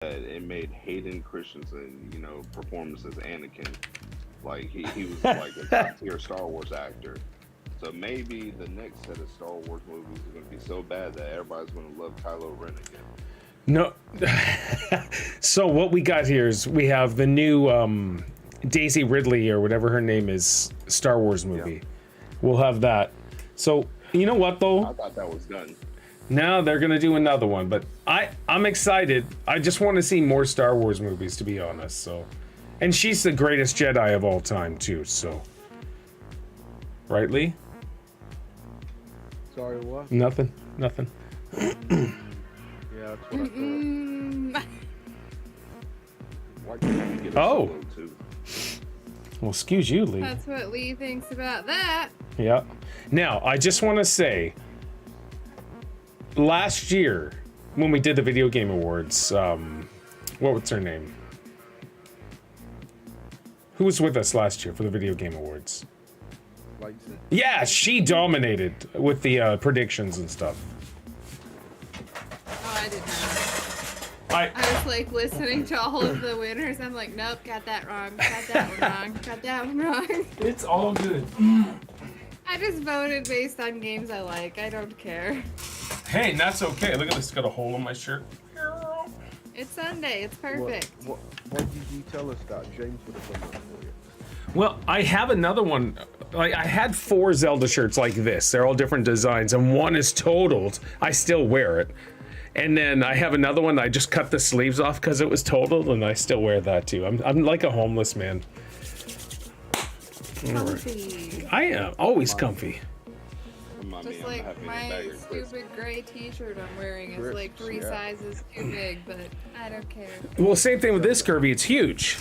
it made Hayden Christensen, performance as Anakin. Like he was like a top tier Star Wars actor. So maybe the next set of Star Wars movies are going to be so bad that everybody's going to love Kylo Ren again. No. So what we got here is we have the new Daisy Ridley or whatever her name is Star Wars movie. Yeah. We'll have that. So you know what though? I thought that was done. Now they're gonna do another one, but I'm excited. I just want to see more Star Wars movies, to be honest. So, and she's the greatest Jedi of all time too. So, right, Lee? Sorry, what? Nothing. Yeah, that's what I thought. Why can't you get a Oh. Solo too? Well, excuse you, Lee. That's what Lee thinks about that. Yeah. Now, I just want to say, last year when we did the Video Game Awards, what was her name? Who was with us last year for the Video Game Awards? Yeah, she dominated with the predictions and stuff. Oh, I did not. I was like listening to all of the winners. I'm like, nope, got that wrong. Got that one wrong. Got that one wrong. It's all good. I just voted based on games I like. I don't care. Hey, that's okay. Look at this. Got a hole in my shirt. It's Sunday. It's perfect. Why did you tell us that? James would have done that for you. Well, I have another one. Like, I had 4 Zelda shirts like this. They're all different designs, and one is totaled. I still wear it. And then I have another one. I just cut the sleeves off because it was totaled, and I still wear that too. I'm like a homeless man. Comfy. I am always comfy. Just like my stupid gray t-shirt I'm wearing is like 3 sizes too big, but I don't care. Well, same thing with this, Kirby. It's huge.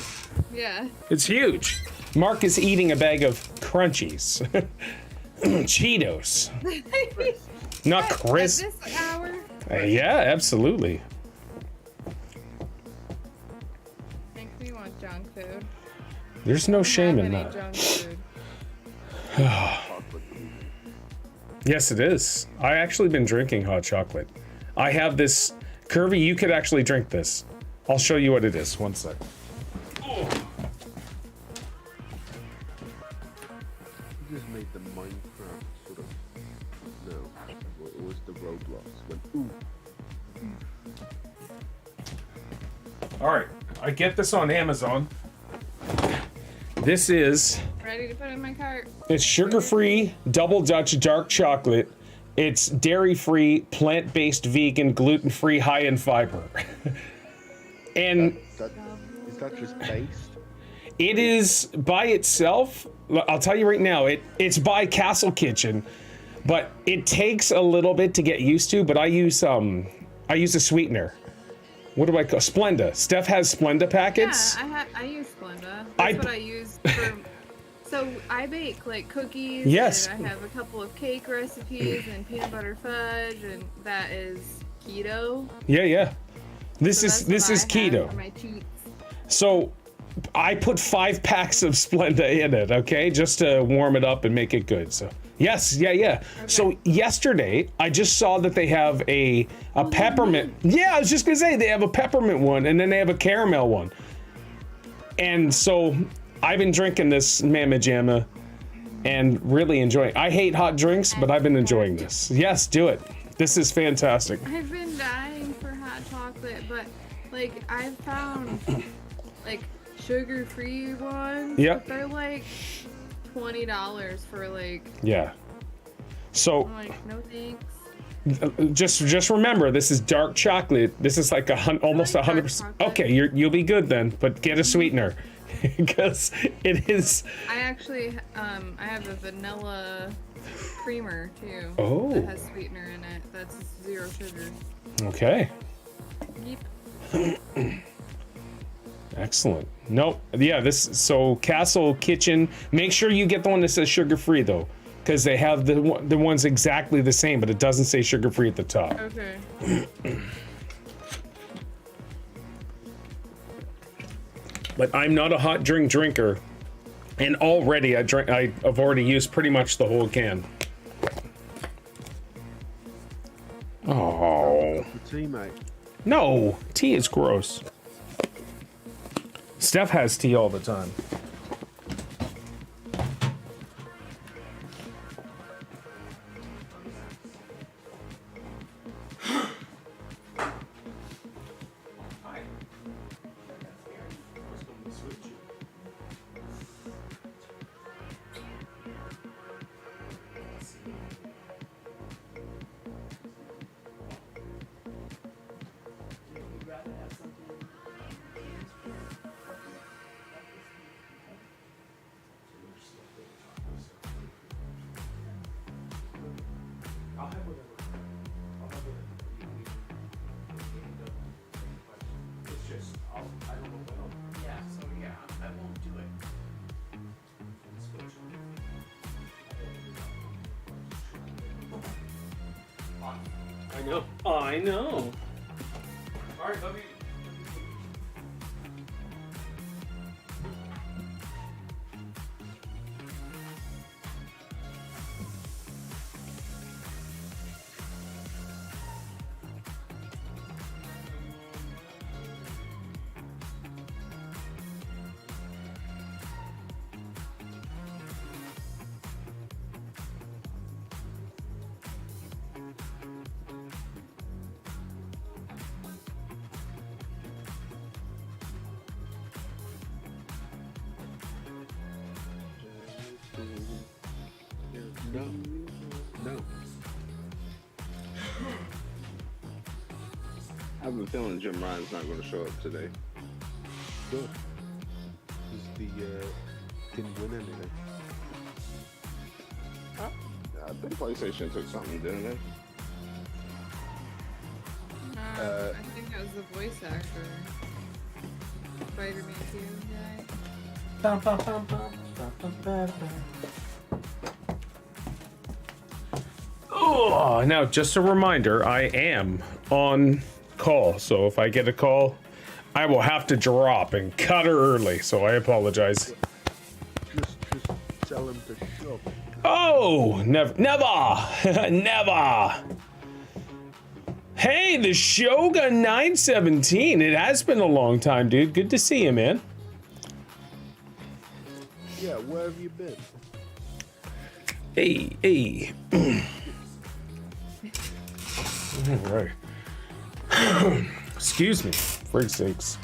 Yeah. It's huge. Mark is eating a bag of Crunchies. Cheetos. Not crisp. At this hour? Yeah, absolutely. Makes me want junk food. There's no shame in that. Junk food. Yes, it is. I actually been drinking hot chocolate. I have this. Kirby, you could actually drink this. I'll show you what it is. One sec. You just made the Minecraft sort of. No, it was the Roblox. When, All right, I get this on Amazon. This is. Ready to put in my cart. It's sugar-free Double Dutch dark chocolate. It's dairy-free, plant-based, vegan, gluten-free, high in fiber. And is that just based? it is by itself. I'll tell you right now, it's by Castle Kitchen, but it takes a little bit to get used to. But I use a sweetener. What do I call Splenda? Steph has Splenda packets. Yeah, I use Splenda. That's what I use for. So I bake like cookies. Yes. And I have a couple of cake recipes and peanut butter fudge, and that is keto. Yeah. This So is that's what I have keto. for my cheats. So I put 5 packs of Splenda in it, okay, just to warm it up and make it good. So yes, yeah. Okay. So yesterday I just saw that they have a peppermint. Yeah, I was just gonna say they have a peppermint one, and then they have a caramel one. And so I've been drinking this Mamma Jamma and really enjoying it. I hate hot drinks, but I've been enjoying this. Yes, do it. This is fantastic. I've been dying for hot chocolate, but like I've found like sugar-free ones. Yep. But they're like $20 for like. Yeah. So I'm like, no thanks. just remember, this is dark chocolate. This is like almost 100%. Okay, you'll be good then, but get a sweetener because it is. I actually I have a vanilla creamer too. Oh. That has sweetener in it. That's 0 sugar. Okay. Yep. Excellent. Nope. Yeah, so Castle Kitchen. Make sure you get the one that says sugar-free though, because they have the ones exactly the same, but it doesn't say sugar-free at the top. Okay. But I'm not a hot drink drinker, and already I've already used pretty much the whole can. Oh. The teammate. No, tea is gross. Steph has tea all the time. I know. All right, love you. No. I have a feeling Jim Ryan's not going to show up today. Good. He's didn't win anything. I think PlayStation took something, didn't it? I think that was the voice actor. Spider-Man 2 guy. Oh, now just a reminder, I am on call, so if I get a call, I will have to drop and cut her early, so I apologize. Just tell him to shove. Oh, never. Never. Hey, the Shogun 917. It has been a long time, dude. Good to see you, man. Yeah, where have you been? Hey. All right. Excuse me, for sakes.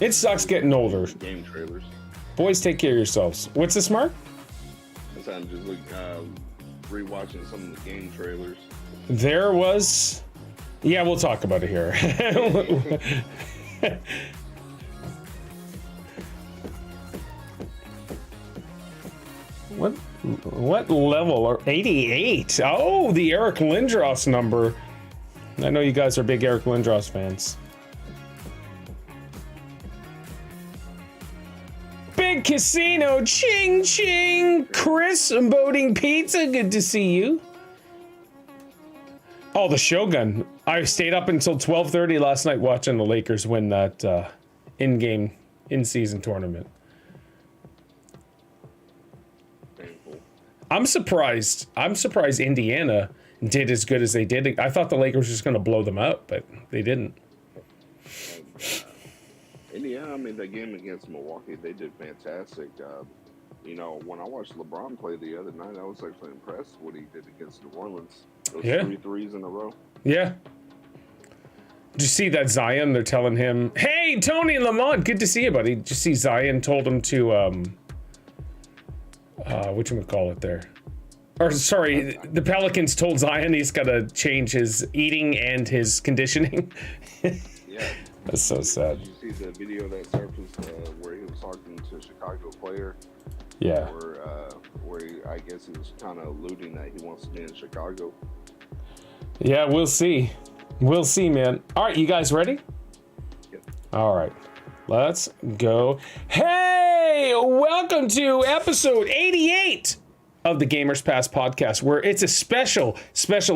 It sucks getting older. Game trailers. Boys, take care of yourselves. What's this, Mark? So I'm just rewatching some of the game trailers. There was... Yeah, we'll talk about it here. What level are 88? Oh, the Eric Lindros number. I know you guys are big Eric Lindros fans. Big Casino, ching ching. Chris, boating pizza, good to see you. Oh, the Shogun. I stayed up until 12:30 last night watching the Lakers win that in-game, in-season tournament. I'm surprised Indiana did as good as they did. I thought the Lakers were just going to blow them out, but they didn't. Indiana, I mean, that game against Milwaukee, they did fantastic. You know, when I watched LeBron play the other night, I was actually impressed what he did against New Orleans. Those 3 threes in a row. Yeah. Did you see that Zion? They're telling him, "Hey, Tony Lamont, good to see you, buddy." Did you see Zion told him to whatchamacallit there? Or sorry, the Pelicans told Zion he's got to change his eating and his conditioning. Yeah. That's so sad. Did you see the video that surfaced where he was talking to a Chicago player? Yeah. Where I guess he was kind of alluding that he wants to be in Chicago. Yeah, we'll see. We'll see, man. All right, you guys ready? Yep. All right, let's go. Hey, welcome to episode 88 of the Gamers Pass podcast, where it's a special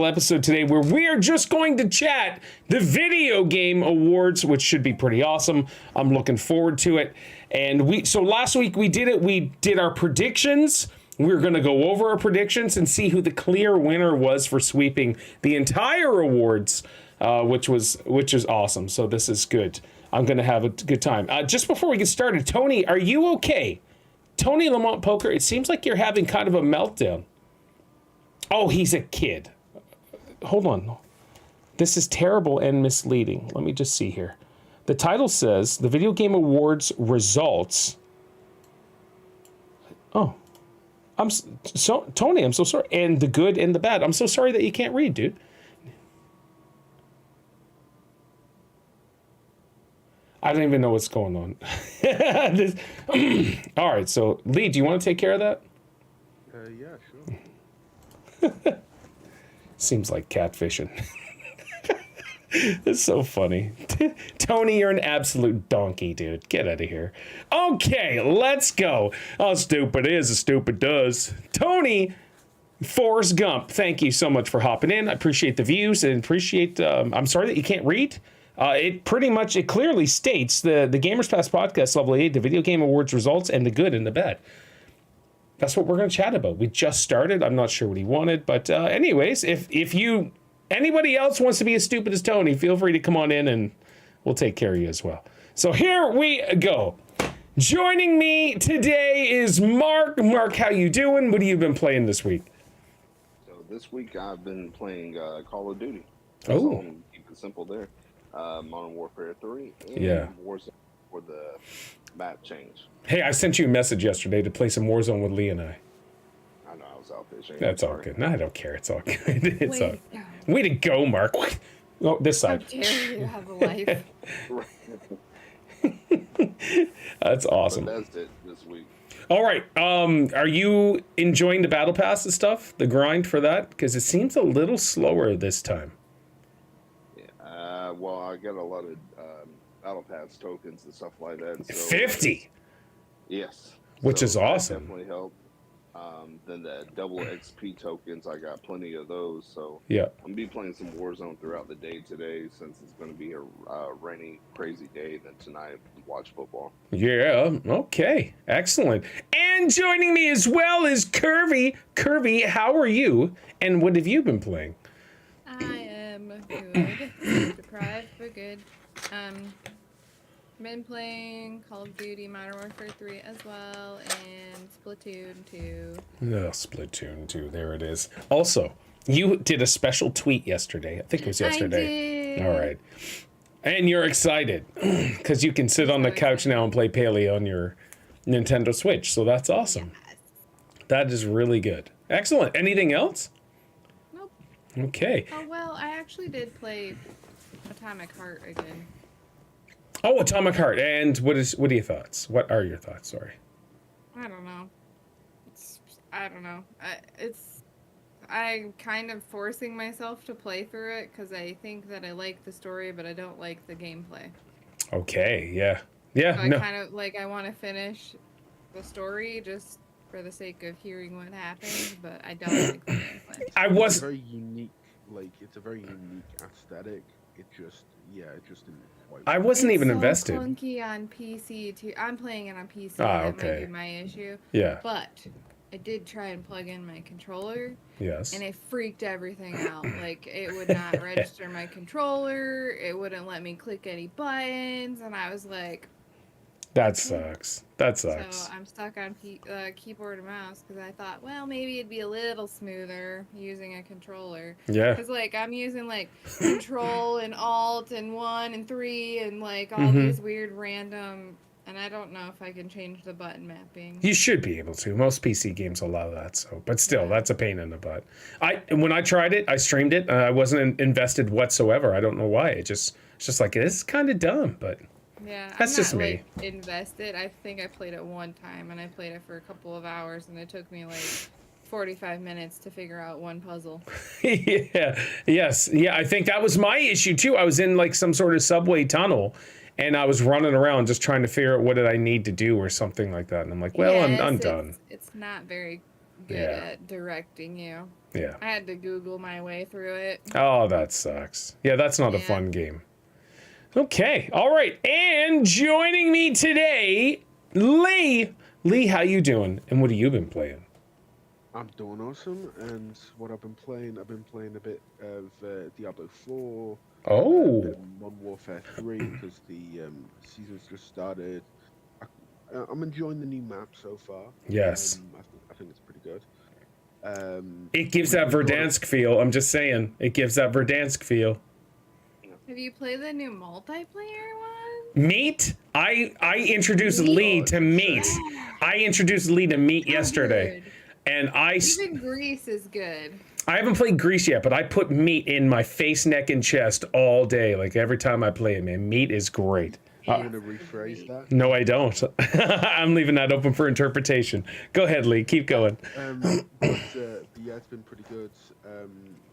episode today where we are just going to chat the video game awards, which should be pretty awesome. I'm looking forward to it. And so last week we did our predictions. We're going to go over our predictions and see who the clear winner was for sweeping the entire awards which was awesome. So this is good. I'm gonna have a good time. Just before we get started, Tony, are you okay? Tony Lamont Poker, it seems like you're having kind of a meltdown. Oh, he's a kid. Hold on. This is terrible and misleading. Let me just see here. The title says the Video Game Awards results. Oh, Tony, I'm so sorry. And the good and the bad. I'm so sorry that you can't read, dude. I don't even know what's going on. All right, so Lee, do you want to take care of that? Yeah, sure. Seems like catfishing. It's so funny. Tony, you're an absolute donkey, dude. Get out of here. Okay, let's go. How stupid is as stupid does. Tony, Forrest Gump, thank you so much for hopping in. I appreciate the views and appreciate, I'm sorry that you can't read. It clearly states the Gamers Pass podcast level 8, the Video Game Awards results, and the good and the bad. That's what we're going to chat about. We just started. I'm not sure what he wanted, but anyways, if anybody else wants to be as stupid as Tony, feel free to come on in and we'll take care of you as well. So here we go. Joining me today is Mark. Mark, how you doing? What have you been playing this week? So this week I've been playing Call of Duty. Oh. So keep it simple there. Modern Warfare 3 and Yeah. Warzone for the map change. Hey, I sent you a message yesterday to play some Warzone with Lee and I. I know I was out fishing. That's all Sorry. good. No, I don't care. It's all good. It's all. Wait, Way to go, Mark. Oh, this how side. dare you have a life? That's awesome. But that's it this week. All right. Are you enjoying the battle pass and stuff? The grind for that? Because it seems a little slower this time. Yeah. Well, I got a lot of battle pass tokens and stuff like that. So, 50. Yes. Which is that awesome. Definitely helped. Then the double XP tokens, I got plenty of those. So Yeah. I'm gonna be playing some Warzone throughout the day today, since it's gonna be a rainy, crazy day. Then tonight, watch football. Yeah. Okay. Excellent. And joining me as well is Curvy. Curvy, how are you? And what have you been playing? I am good. Deprived, but good. Been playing Call of Duty Modern Warfare 3 as well, and Splatoon 2. No, Splatoon 2. There it is. Also, you did a special tweet yesterday. I think it was yesterday. I did. All right. And you're excited because you can sit on the couch now and play Paleo on your Nintendo Switch. So that's awesome. Yes. That is really good. Excellent. Anything else? Nope. Okay. Oh, well, I actually did play Atomic Heart again. Oh, Atomic Heart. And what are your thoughts? What are your thoughts? Sorry. I don't know. I don't know. I'm kind of forcing myself to play through it because I think that I like the story, but I don't like the gameplay. Okay. Yeah. Yeah. So I No. kind of like I want to finish the story just for the sake of hearing what happens, but I don't like the gameplay. I It's was. a very unique, it's a very unique aesthetic. It just didn't quite. I wasn't It's even so invested. clunky on PC too. I'm playing it on PC. Ah, That might okay. be my issue. Yeah. But I did try and plug in my controller, Yes. and it freaked everything out. Like, it would not register my controller. It wouldn't let me click any buttons, and I was like, That sucks. That sucks. so I'm stuck on keyboard and mouse because I thought, well, maybe it'd be a little smoother using a controller. Yeah. Because, like, I'm using, like, Control and Alt and 1 and 3 and, like, all Mhm. these weird random... And I don't know if I can change the button mapping. You should be able to. Most PC games allow that. So, but still, that's a pain in the butt. When I tried it, I streamed it. I wasn't invested whatsoever. I don't know why. It's just like, this is kind of dumb, but Yeah, That's I'm just not, me. Like, invested. I think I played it one time, and I played it for a couple of hours, and it took me like 45 minutes to figure out one puzzle. yeah, yes, yeah. I think that was my issue too. I was in like some sort of subway tunnel, and I was running around just trying to figure out what did I need to do or something like that. And I'm like, well, Yes, I'm done. It's not very good Yeah. at directing you. Yeah. I had to Google my way through it. Oh, that sucks. Yeah, that's not a Yeah. fun game. Okay, all right. And joining me today, Lee. Lee, how you doing? And what have you been playing? I'm doing awesome, and what I've been playing a bit of Diablo 4, Oh. Modern Warfare 3 because the season's just started. I'm enjoying the new map so far. Yes. I think it's pretty good. It gives that Verdansk feel. I'm just saying. It gives that Verdansk feel. Have you played the new multiplayer one? Meat? I introduced Lee to Meat. I introduced Lee to Meat yesterday. Good. And Even Grease is good. I haven't played Grease yet, but I put Meat in my face, neck, and chest all day. Like every time I play it, man. Meat is great. Are you going to rephrase that? No, I don't. I'm leaving that open for interpretation. Go ahead, Lee. Keep going. Yeah, it's been pretty good.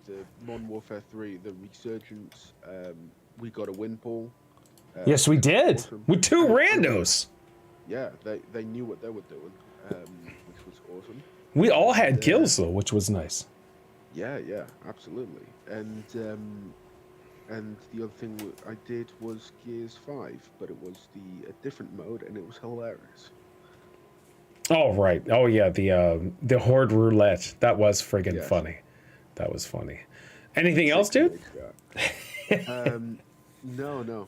The Modern Warfare 3, the resurgence, we got a win pool. Yes, we did. Awesome. With two randos. Yeah, they knew what they were doing, which was awesome. We all had kills, though, which was nice. Yeah, absolutely. And the other thing I did was Gears 5, but it was a different mode, and it was hilarious. Oh, right. Oh, yeah, the Horde Roulette. That was friggin' funny. That was funny. Anything else, dude? No.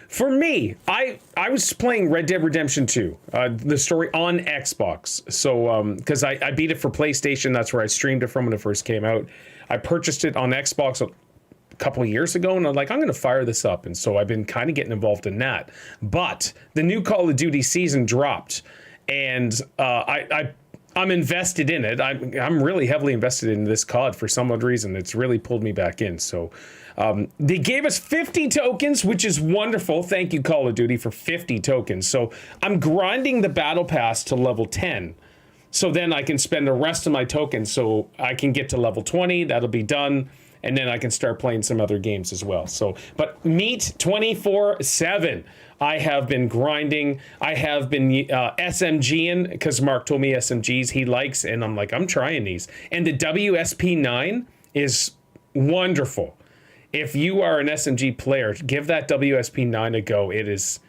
For me, I was playing Red Dead Redemption 2, the story on Xbox. So, because I beat it for PlayStation, that's where I streamed it from when it first came out. I purchased it on Xbox a couple of years ago, and I'm like, I'm going to fire this up. And so I've been kind of getting involved in that. But the new Call of Duty season dropped, and I'm invested in it. I'm really heavily invested in this COD for some odd reason. It's really pulled me back in. So they gave us 50 tokens, which is wonderful. Thank you, Call of Duty, for 50 tokens. So I'm grinding the battle pass to level 10. So then I can spend the rest of my tokens so I can get to level 20. That'll be done. And then I can start playing some other games as well. So, but Meat 24/7. I have been grinding. I have been SMGing because Mark told me SMGs he likes, and I'm like, I'm trying these. And the WSP9 is wonderful. If you are an SMG player, give that WSP9 a go. It is,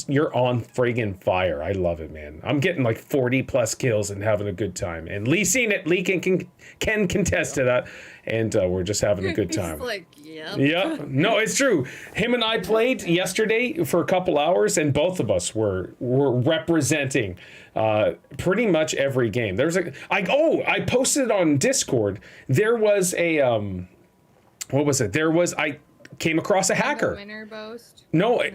you're on friggin' fire. I love it, man. I'm getting like 40 plus kills and having a good time. And Lee's seen it. Lee can contest to that. And we're just having a good time. He's like, yep. Yeah, no, it's true. Him and I played yesterday for a couple hours, and both of us were representing pretty much every game. There's I posted it on Discord. There was a what was it? I came across a hacker. Winner boast? No, I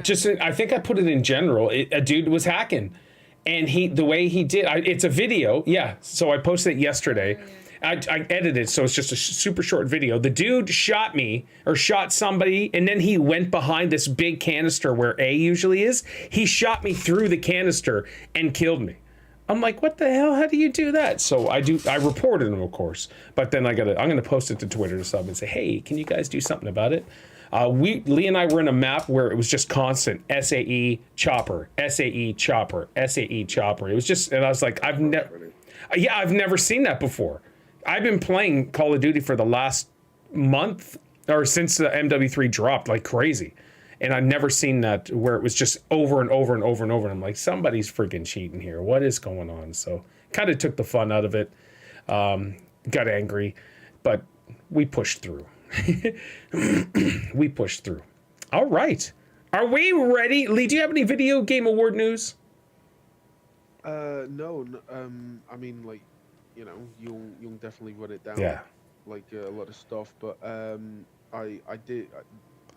think I put it in general. A dude was hacking, and the way he did, it's a video. Yeah, so I posted it yesterday. Oh, yeah. I edited it, so it's just a super short video. The dude shot me, or shot somebody, and then he went behind this big canister where A usually is. He shot me through the canister and killed me. I'm like, what the hell? How do you do that? So I reported him, of course, but then I'm gonna post it to Twitter or something and say, hey, can you guys do something about it? Lee and I were in a map where it was just constant SAE chopper, SAE chopper, SAE chopper. It was just, and I was like, I've never seen that before. I've been playing Call of Duty for the last month, or since the MW3 dropped like crazy. And I've never seen that where it was just over and over and over and over. And I'm like, somebody's freaking cheating here. What is going on? So kind of took the fun out of it. Got angry, but we pushed through. We pushed through. All right. Are we ready? Lee, do you have any video game award news? No. I mean, like, you know, you'll definitely run it down. Yeah. Like a lot of stuff, but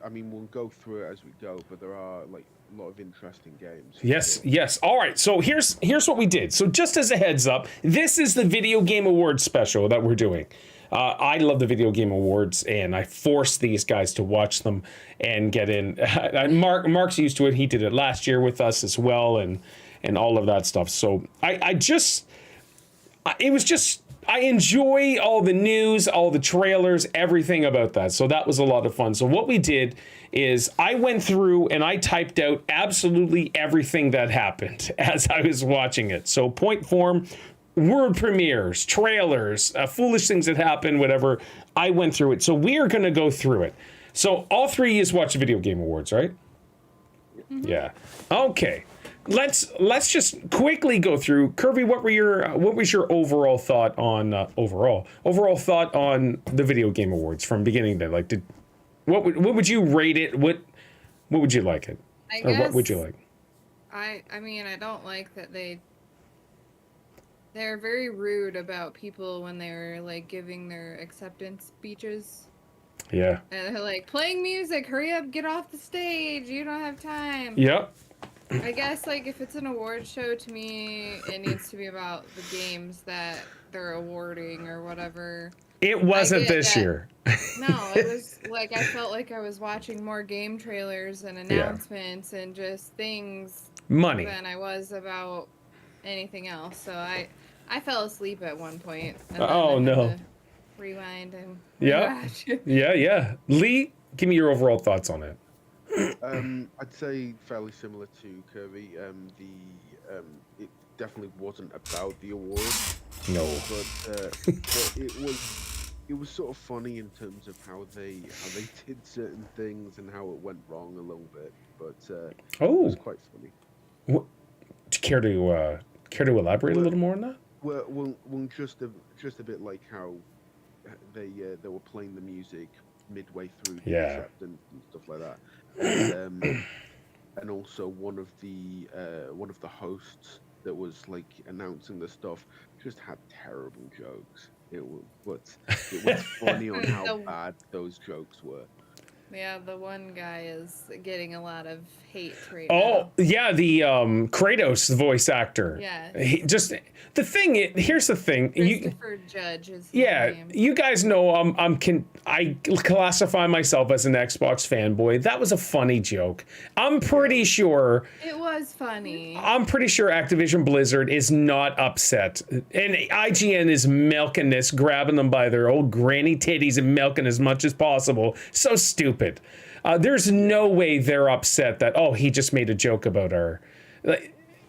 I mean, we'll go through it as we go, but there are like a lot of interesting games. Yes. All right. So here's what we did. So just as a heads up, this is the Video Game Awards special that we're doing. I love the Video Game Awards, and I force these guys to watch them and get in. Mark's used to it. He did it last year with us as well, and all of that stuff. So I enjoy all the news, all the trailers, everything about that. So that was a lot of fun. So what we did is I went through and I typed out absolutely everything that happened as I was watching it. So point form, word premieres, trailers, foolish things that happened, whatever. I went through it. So we are going to go through it. So all three of you watch the Video Game Awards, right? Mm-hmm. Yeah. Okay. Let's just quickly go through. Kirby, what was your overall thought on overall thought on the Video Game Awards from beginning to end? Like, What would you rate it? What would you like it? I Or guess what would you like? I mean, I don't like that they're very rude about people when they're like giving their acceptance speeches. Yeah. And they're like, playing music, hurry up, get off the stage, you don't have time. Yep. I guess, like, if it's an award show, to me, it needs to be about the games that they're awarding or whatever. It wasn't get this that. year. No, it was, like, I felt like I was watching more game trailers and announcements and just things Money. than I was about anything else. So I fell asleep at one point. And Oh, then I had no. to rewind and Yeah. rewatch. Yeah. Lee, give me your overall thoughts on it. I'd say fairly similar to Kirby. It definitely wasn't about the award, No. but it was sort of funny in terms of how they did certain things and how it went wrong a little bit. But it was quite funny. What, care to elaborate a little more on that? Well, just a bit like how they were playing the music midway through the acceptance and stuff like that, and also one of the hosts that was like announcing the stuff just had terrible jokes. It was funny on how bad those jokes were. Yeah, the one guy is getting a lot of hate right Oh, now. yeah, the Kratos, the voice actor. Yeah. Here's the thing. Christopher Judge is his name. You guys know I classify myself as an Xbox fanboy. That was a funny joke. I'm pretty sure It was funny. I'm pretty sure Activision Blizzard is not upset. And IGN is milking this, grabbing them by their old granny titties and milking as much as possible. So stupid. There's no way they're upset that, he just made a joke about our...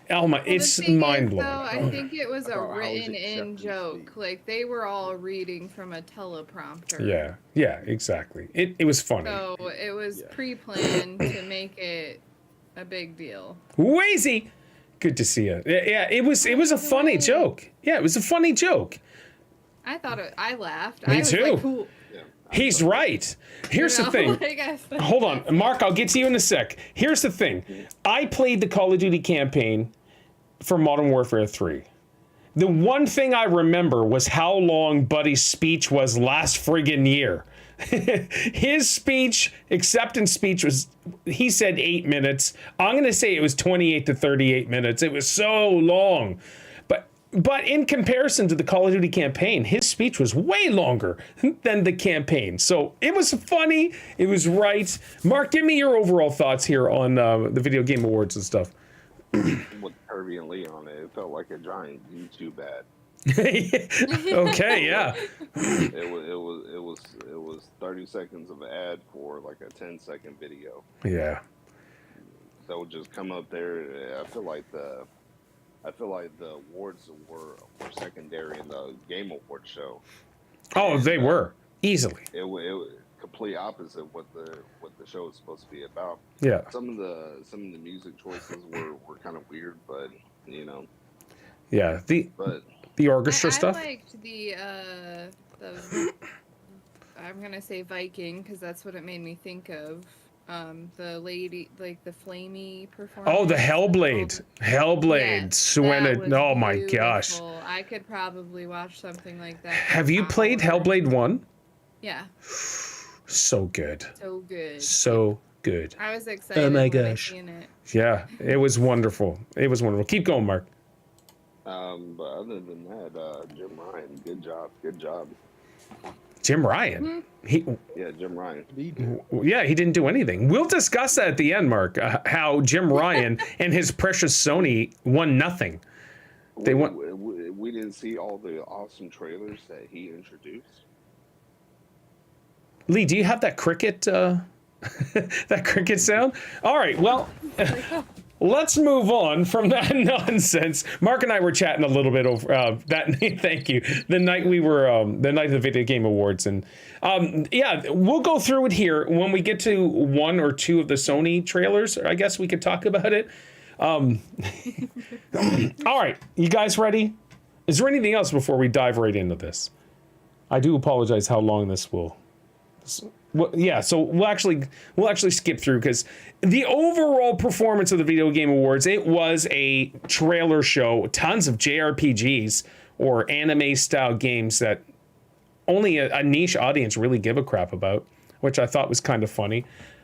it's mind-blowing. I think it was a About how is written-in acceptance joke. speak? Like, they were all reading from a teleprompter. Yeah, exactly. It was funny. So it was pre-planned to make it a big deal. Wheezy! Good to see you. Yeah, it was a funny joke. Yeah, it was a funny joke. I thought I laughed. Me I was too. Like, cool. He's right. Here's the thing. Hold on, Mark, I'll get to you in a sec. Here's the thing. I played the Call of Duty campaign for Modern Warfare 3. The one thing I remember was how long Buddy's speech was last friggin' year. His acceptance speech he said 8 minutes. I'm going to say it was 28 to 38 minutes. It was so long. But in comparison to the Call of Duty campaign, his speech was way longer than the campaign. So it was funny. It was right. Mark, give me your overall thoughts here on the Video Game Awards and stuff. With Kirby and Lee on it felt like a giant YouTube ad. Okay, yeah. It was 30 seconds of an ad for like a 10-second video. Yeah. That would just come up there. I feel like the awards were secondary in the Game Awards show. Oh, they were easily. It was complete opposite what the show is supposed to be about. Yeah. Some of the music choices were kind of weird, but you know. Yeah. The orchestra stuff. I liked the I'm gonna say Viking because that's what it made me think of. The lady, like the flamey performance. Oh, the Hellblade. Yes, Oh my beautiful. gosh. I could probably watch something like that. Have you played Hellblade 1? Yeah. So good. So good. So good. I was excited. Oh my when I gosh. seen it. Yeah, it was wonderful. It was wonderful. Keep going, Mark. But other than that, Jim Ryan, good job. Jim Ryan. Jim Ryan. He didn't do anything. We'll discuss that at the end, Mark. How Jim Ryan and his precious Sony won nothing. They won. We didn't see all the awesome trailers that he introduced. Lee, do you have that cricket? That cricket sound? All right. Well. Let's move on from that nonsense. Mark and I were chatting a little bit over that. Thank you. The night the night of the Video Game Awards, and we'll go through it here when we get to one or two of the Sony trailers. I guess we could talk about it. All right, you guys ready? Is there anything else before we dive right into this? I do apologize how long this will. Well, yeah, so we'll actually skip through because the overall performance of the Video Game Awards, it was a trailer show, tons of JRPGs or anime style games that only a niche audience really give a crap about, which I thought was kind of funny.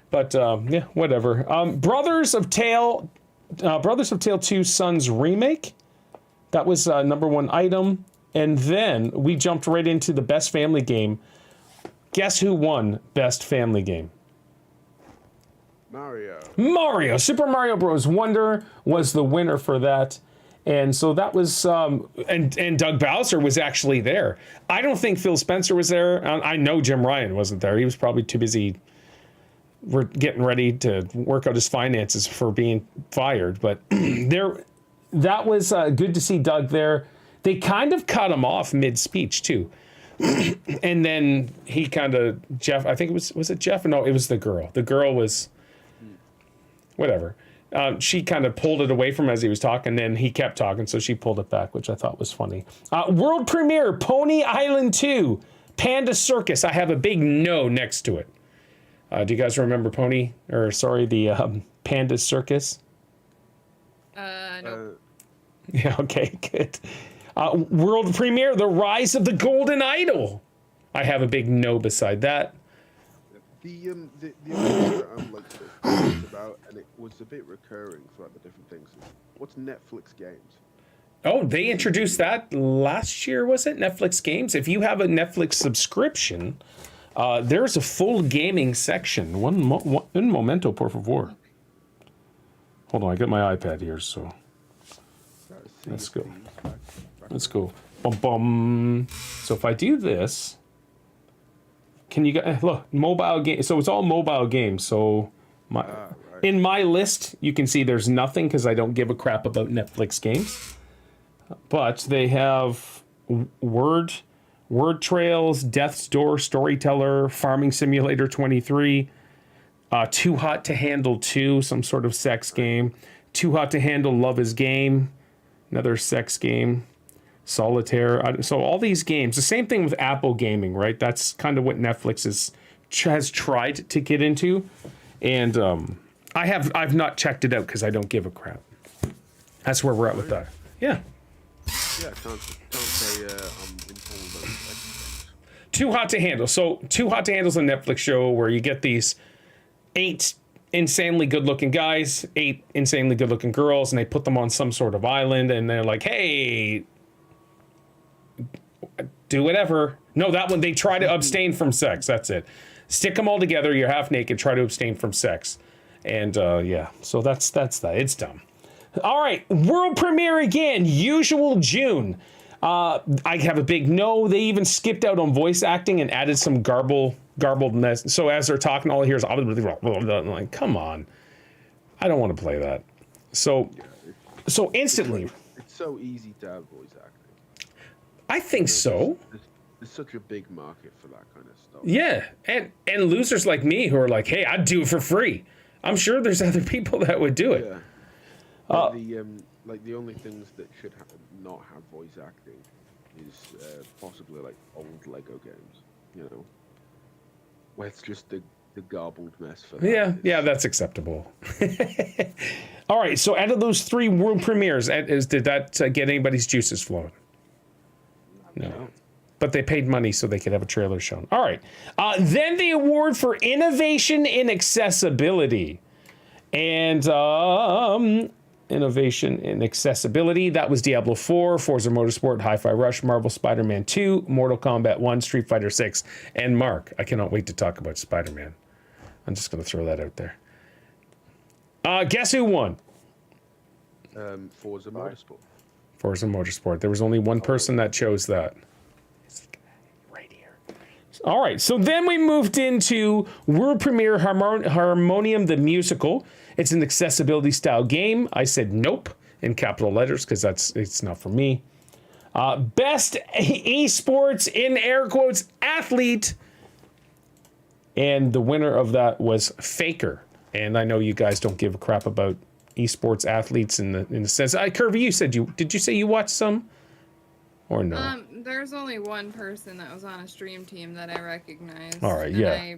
But yeah, whatever. Brothers of Tale 2 Sons remake. That was #1 item, and then we jumped right into the best family game. Guess who won Best Family Game? Mario. Super Mario Bros. Wonder was the winner for that. And so that was, and Doug Bowser was actually there. I don't think Phil Spencer was there. I know Jim Ryan wasn't there. He was probably too busy getting ready to work out his finances for being fired. But that was good to see Doug there. They kind of cut him off mid-speech, too. And then he kind of, Jeff, I think was it Jeff? No, it was the girl. The girl was, whatever. She kind of pulled it away from him as he was talking, then he kept talking, so she pulled it back, which I thought was funny. World premiere, Pony Island 2, Panda Circus. I have a big no next to it. Do you guys remember the Panda Circus? No. Yeah, okay, good. World premiere, The Rise of the Golden Idol. I have a big no beside that. The only thing that I'm like so curious about, and it was a bit recurring throughout the different things, is what's Netflix games? Oh, they introduced that last year, was it? Netflix games. If you have a Netflix subscription, there's a full gaming section. Un momento, por favor. Hold on, I got my iPad here, so let's go. Let's go. Bum, bum. So if I do this, can you get look mobile game? So it's all mobile games. So in my list, you can see there's nothing because I don't give a crap about Netflix games. But they have Word Trails, Death's Door, Storyteller, Farming Simulator 23, Too Hot to Handle 2, some sort of sex game, Too Hot to Handle Love is Game, another sex game. Solitaire. So all these games, the same thing with Apple Gaming, right? That's kind of what Netflix has tried to get into. And I've not checked it out because I don't give a crap. That's where we're at with that. Yeah. Yeah, can't say I'm informed about it. Too Hot to Handle. So Too Hot to Handle is a Netflix show where you get these 8 insanely good-looking guys, 8 insanely good-looking girls, and they put them on some sort of island, and they're like, hey, do whatever. No, that one, they try to abstain from sex. That's it. Stick them all together. You're half naked. Try to abstain from sex. And yeah, so that's that. It's dumb. All right, world premiere again. Usual June. I have a big no. They even skipped out on voice acting and added some garbledness. So as they're talking, all I hear is I'm like, come on. I don't want to play that. So instantly. It's so easy to have voice acting. I think so. There's such a big market for that kind of stuff. Yeah, and losers like me who are like, hey, I'd do it for free. I'm sure there's other people that would do it. Yeah. The only things that should not have voice acting is possibly like old Lego games, you know, where it's just the garbled mess for that. Yeah, that's acceptable. All right, so out of those 3 world premieres, did that get anybody's juices flowing? No. But they paid money so they could have a trailer shown. All right. Then the award for innovation in accessibility. And innovation in accessibility, that was Diablo 4, Forza Motorsport, Hi-Fi Rush, Marvel Spider-Man 2, Mortal Kombat 1, Street Fighter 6, and Mark. I cannot wait to talk about Spider-Man. I'm just going to throw that out there. Guess who won? Forza Motorsport. Forza Motorsport. There was only one person that chose that. It's the guy right here. All right, so then we moved into world premiere Harmonium the Musical. It's an accessibility style game. I said nope in capital letters because it's not for me. Best esports in air quotes athlete. And the winner of that was Faker. And I know you guys don't give a crap about esports athletes in the sense. Kirby, you said did you say you watched some? Or no? There's only one person that was on a stream team that I recognized. All right, and yeah. I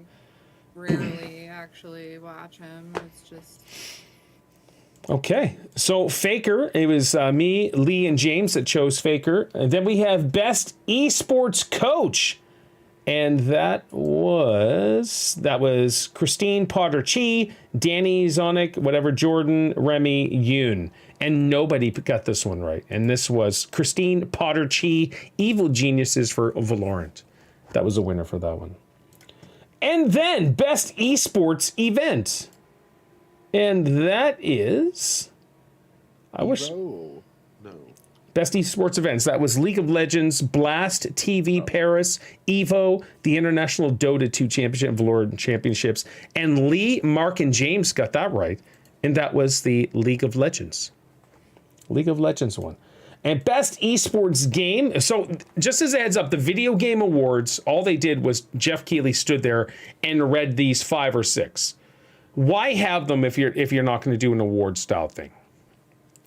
rarely actually watch him. It's just. Okay, so Faker, it was me, Lee, and James that chose Faker. And then we have Best Esports Coach. And that was Christine Potter Chi, Danny Zonic, whatever, Jordan, Remy, Yoon. And nobody got this one right. And this was Christine Potter Chi, Evil Geniuses for Valorant. That was a winner for that one. And then Best Esports Event. And that is... No. Best esports events. That was League of Legends, Blast, TV, Paris, Evo, the International Dota 2 Championship, Valorant Championships. And Lee, Mark, and James got that right. And that was the League of Legends. League of Legends one. And Best Esports Game. So just as a heads up, the Video Game Awards, all they did was Jeff Keighley stood there and read these 5 or 6. Why have them if you're not going to do an award style thing?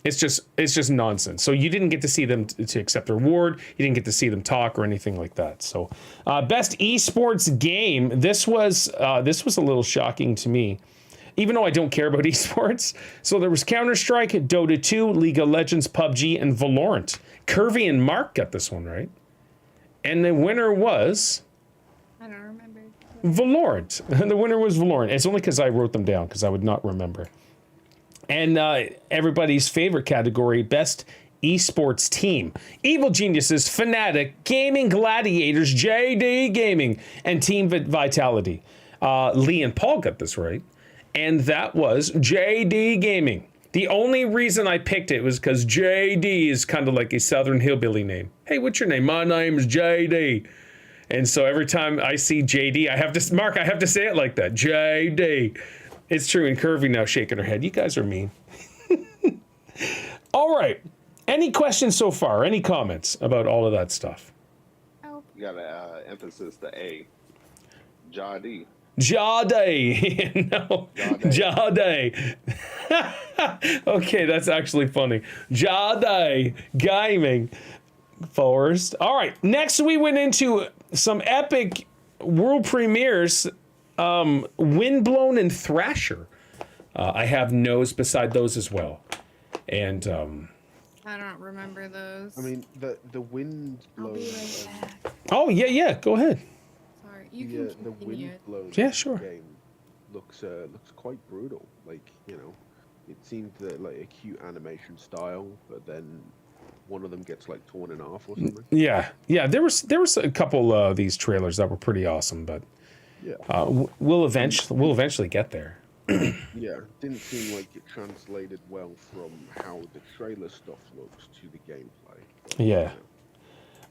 It's just nonsense. So you didn't get to see them to accept their award. You didn't get to see them talk or anything like that. So Best Esports Game. This was a little shocking to me, even though I don't care about esports. So there was Counter-Strike, Dota 2, League of Legends, PUBG, and Valorant. Curvy and Mark got this one right. And the winner was... I don't remember. Valorant. And the winner was Valorant. It's only because I wrote them down because I would not remember. And everybody's favorite category, Best Esports Team. Evil Geniuses, Fnatic, Gaming Gladiators, JD Gaming, and Team Vitality. Lee and Paul got this right. And that was JD Gaming. The only reason I picked it was because JD is kind of like a Southern hillbilly name. Hey, what's your name? My name is JD. And so every time I see JD, I have to say it like that. JD. It's true. And Curvy now shaking her head. You guys are mean. All right. Any questions so far? Any comments about all of that stuff? Oh. You gotta emphasis the A. Jadi. Jade. No. Jade. Okay, that's actually funny. Jade Gaming. Forrest. All right. Next, we went into some epic world premieres. Windblown and Thrasher. I have no's beside those as well. And I don't remember those. I mean, the wind I'll blows. be right back. oh yeah, go ahead. Sorry, you can The continue. wind blows. Yeah, sure. Game looks quite brutal. Like, you know, it seemed like a cute animation style, but then one of them gets like torn in half or something. Yeah. There was a couple of these trailers that were pretty awesome, but Yeah. we'll eventually get there. Yeah, didn't seem like it translated well from how the trailer stuff looks to the gameplay. But, Yeah.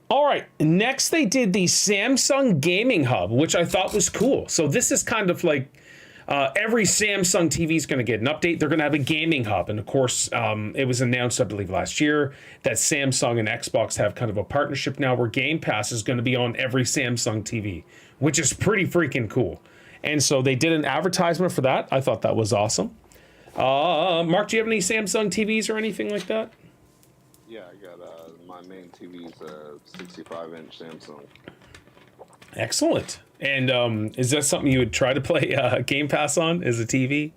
All right. Next, they did the Samsung Gaming Hub, which I thought was cool. So this is kind of like every Samsung TV is going to get an update. They're going to have a gaming hub. And of course, it was announced, I believe, last year that Samsung and Xbox have kind of a partnership now where Game Pass is going to be on every Samsung TV, which is pretty freaking cool. And so they did an advertisement for that. I thought that was awesome. Mark, do you have any Samsung TVs or anything like that? Yeah, I got my main TV's 65-inch Samsung. Excellent. And is that something you would try to play Game Pass on as a TV?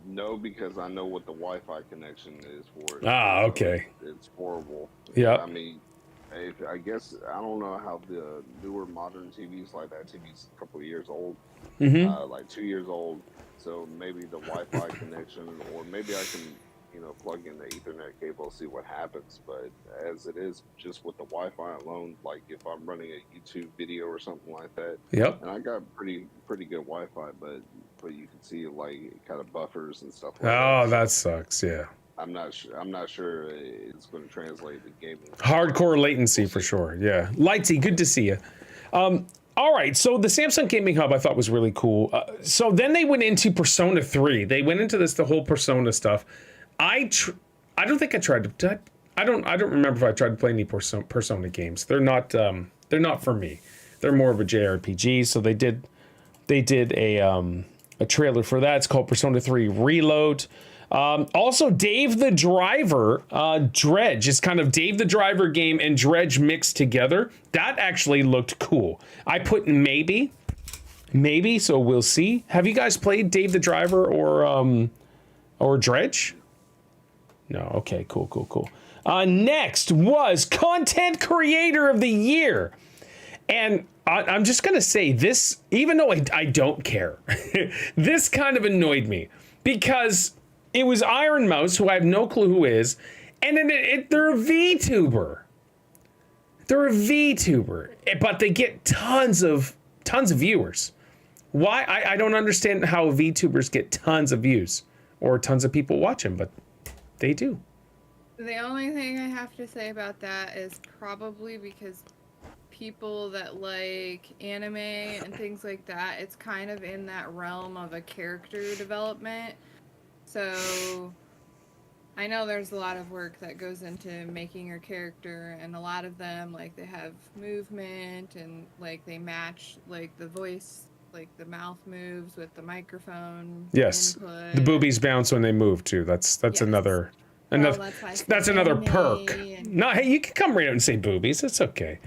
No, because I know what the Wi-Fi connection is for it. Ah, okay. It's horrible. Yeah. I mean, I guess I don't know how the newer modern TVs like that. TV's a couple of years old, like 2 years old. So maybe the Wi-Fi connection, or maybe I can, plug in the Ethernet cable, see what happens. But as it is, just with the Wi-Fi alone, like if I'm running a YouTube video or something like that, Yep. and I got pretty good Wi-Fi, but you can see like it kind of buffers and stuff like Oh, that. that sucks. Yeah. I'm not sure it's going to translate to gaming. Hardcore latency for sure. Yeah. Lightsy, good to see you. All right. So the Samsung Gaming Hub I thought was really cool. So then they went into Persona 3. They went into the whole Persona stuff. I don't think I tried to. I don't remember if I tried to play any Persona games. They're not for me. They're more of a JRPG. So they did a trailer for that. It's called Persona 3 Reload. Also, Dave the Driver, Dredge. It's kind of Dave the Driver game and Dredge mixed together. That actually looked cool. I put maybe, Maybe, so we'll see. Have you guys played Dave the Driver or Dredge? No, okay, cool. Next was Content Creator of the Year. And I'm just going to say this, even though I don't care, this kind of annoyed me because it was Iron Mouse, who I have no clue who is, and then they're a VTuber. They're a VTuber, but they get tons of viewers. Why? I don't understand how VTubers get tons of views or tons of people watching, but they do. The only thing I have to say about that is probably because people that like anime and things like that, it's kind of in that realm of a character development. So I know there's a lot of work that goes into making your character, and a lot of them, like, they have movement and like they match like the voice, like the mouth moves with the microphone. Yes, input. the boobies bounce when they move too. That's Yes. another that's another perk. No, hey, you can come right out and say boobies. It's okay.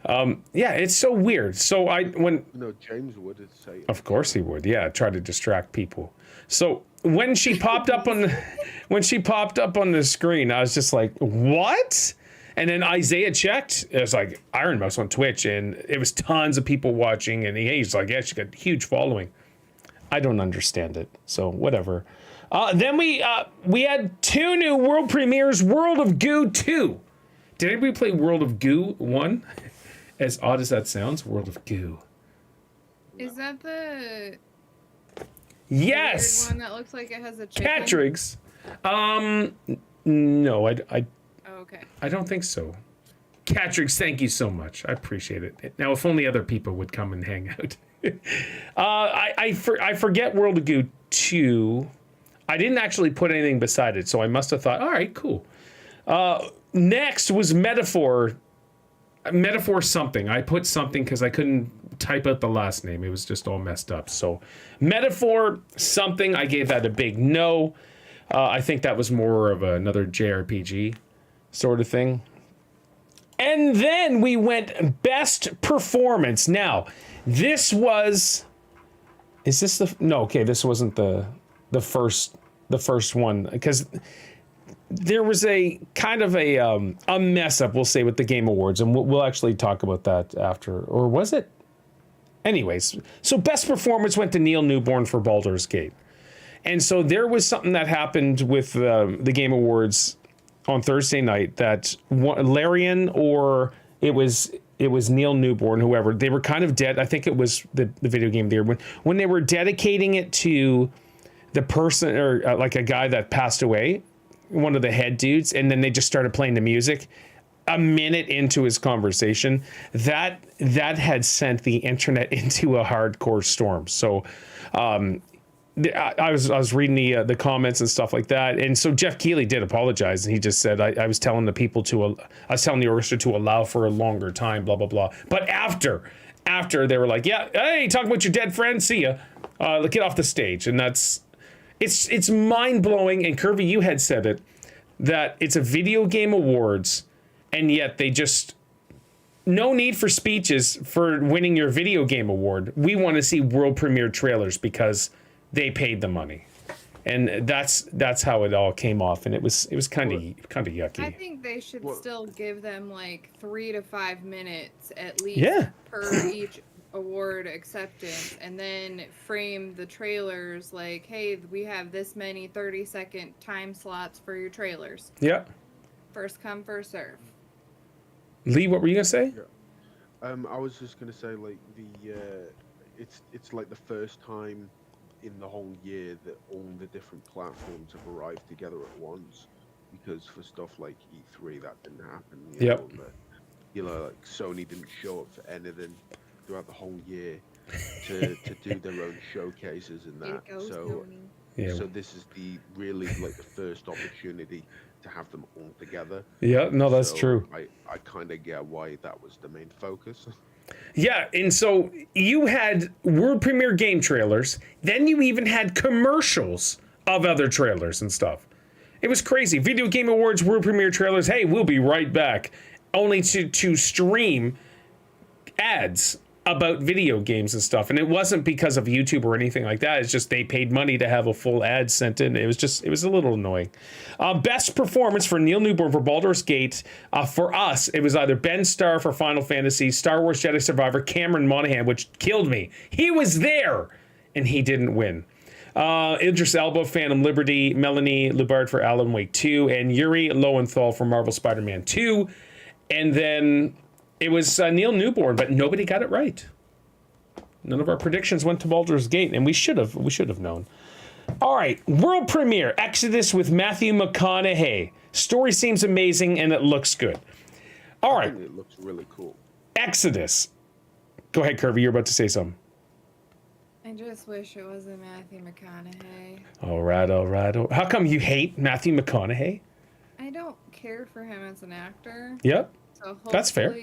Yeah, it's so weird. So No, James would say. Of course he would. Yeah, try to distract people. So when she popped up on the screen, I was just like, what? And then Isaiah checked. It was like Iron Mouse on Twitch, and it was tons of people watching. And he's like, yeah, she got a huge following. I don't understand it. So whatever. Then we had 2 new world premieres. World of Goo 2. Did anybody play World of Goo 1? As odd as that sounds, World of Goo. Is that the Yes. weird one that looks like it has a chicken? Catrix. No, Oh, okay. I don't think so. Catrix, thank you so much. I appreciate it. Now, if only other people would come and hang out. I forget World of Goo 2. I didn't actually put anything beside it, so I must have thought, all right, cool. Next was Metaphor something. I put something because I couldn't type out the last name. It was just all messed up. So Metaphor something, I gave that a big no. I think that was more of another JRPG sort of thing. And then we went Best Performance. Now, this was... Is this the... No, okay, this wasn't the first one. Because... There was a kind of a mess up, we'll say, with the Game Awards, and we'll actually talk about that after. Or was it? Anyways, so Best Performance went to Neil Newborn for Baldur's Gate. And so there was something that happened with the Game Awards on Thursday night that Larian, or it was Neil Newborn, whoever, they were kind of dead. I think it was the video game there. When they were dedicating it to the person, or like a guy that passed away, one of the head dudes, and then they just started playing the music a minute into his conversation. That had sent the internet into a hardcore storm. So I was reading the comments and stuff like that, and so Jeff Keighley did apologize, and he just said, I was telling the people I was telling the orchestra to allow for a longer time, blah blah blah. But after they were like, yeah, hey, talk about your dead friend, see ya, get off the stage. And it's mind-blowing, and Kirby, you had said it, that it's a video game awards, and yet they just... No need for speeches for winning your video game award. We want to see world premiere trailers because they paid the money. And that's how it all came off, and it was kind of yucky. I think they should still give them like 3 to 5 minutes at least per each award acceptance, and then frame the trailers like, hey, we have this many 30-second time slots for your trailers. Yeah. First come, first serve. Lee, what were you gonna say? Yeah. I was just gonna say, like, it's like the first time in the whole year that all the different platforms have arrived together at once, because for stuff like E3 that didn't happen. You know, like Sony didn't show up for anything throughout the whole year to do their own showcases and that. So this is really the first opportunity to have them all together. Yeah, no, that's true. I kind of get why that was the main focus. Yeah, and so you had world premiere game trailers, then you even had commercials of other trailers and stuff. It was crazy. Video Game Awards, world premiere trailers, hey, we'll be right back. Only to stream ads about video games and stuff. And it wasn't because of YouTube or anything like that. It's just they paid money to have a full ad sent in. It was a little annoying. Best performance for Neil Newborn for Baldur's Gate. For us, it was either Ben Starr for Final Fantasy, Star Wars Jedi Survivor, Cameron Monaghan, which killed me. He was there, and he didn't win. Idris Elba, Phantom Liberty, Melanie Lubard for Alan Wake 2, and Yuri Lowenthal for Marvel Spider-Man 2. And then it was Neil Newborn, but nobody got it right. None of our predictions went to Baldur's Gate, and we should have known. All right, world premiere, Exodus with Matthew McConaughey. Story seems amazing, and it looks good. All right. It looks really cool. Exodus. Go ahead, Kirby, you're about to say something. I just wish it wasn't Matthew McConaughey. All right. How come you hate Matthew McConaughey? I don't care for him as an actor. Yep. So That's fair.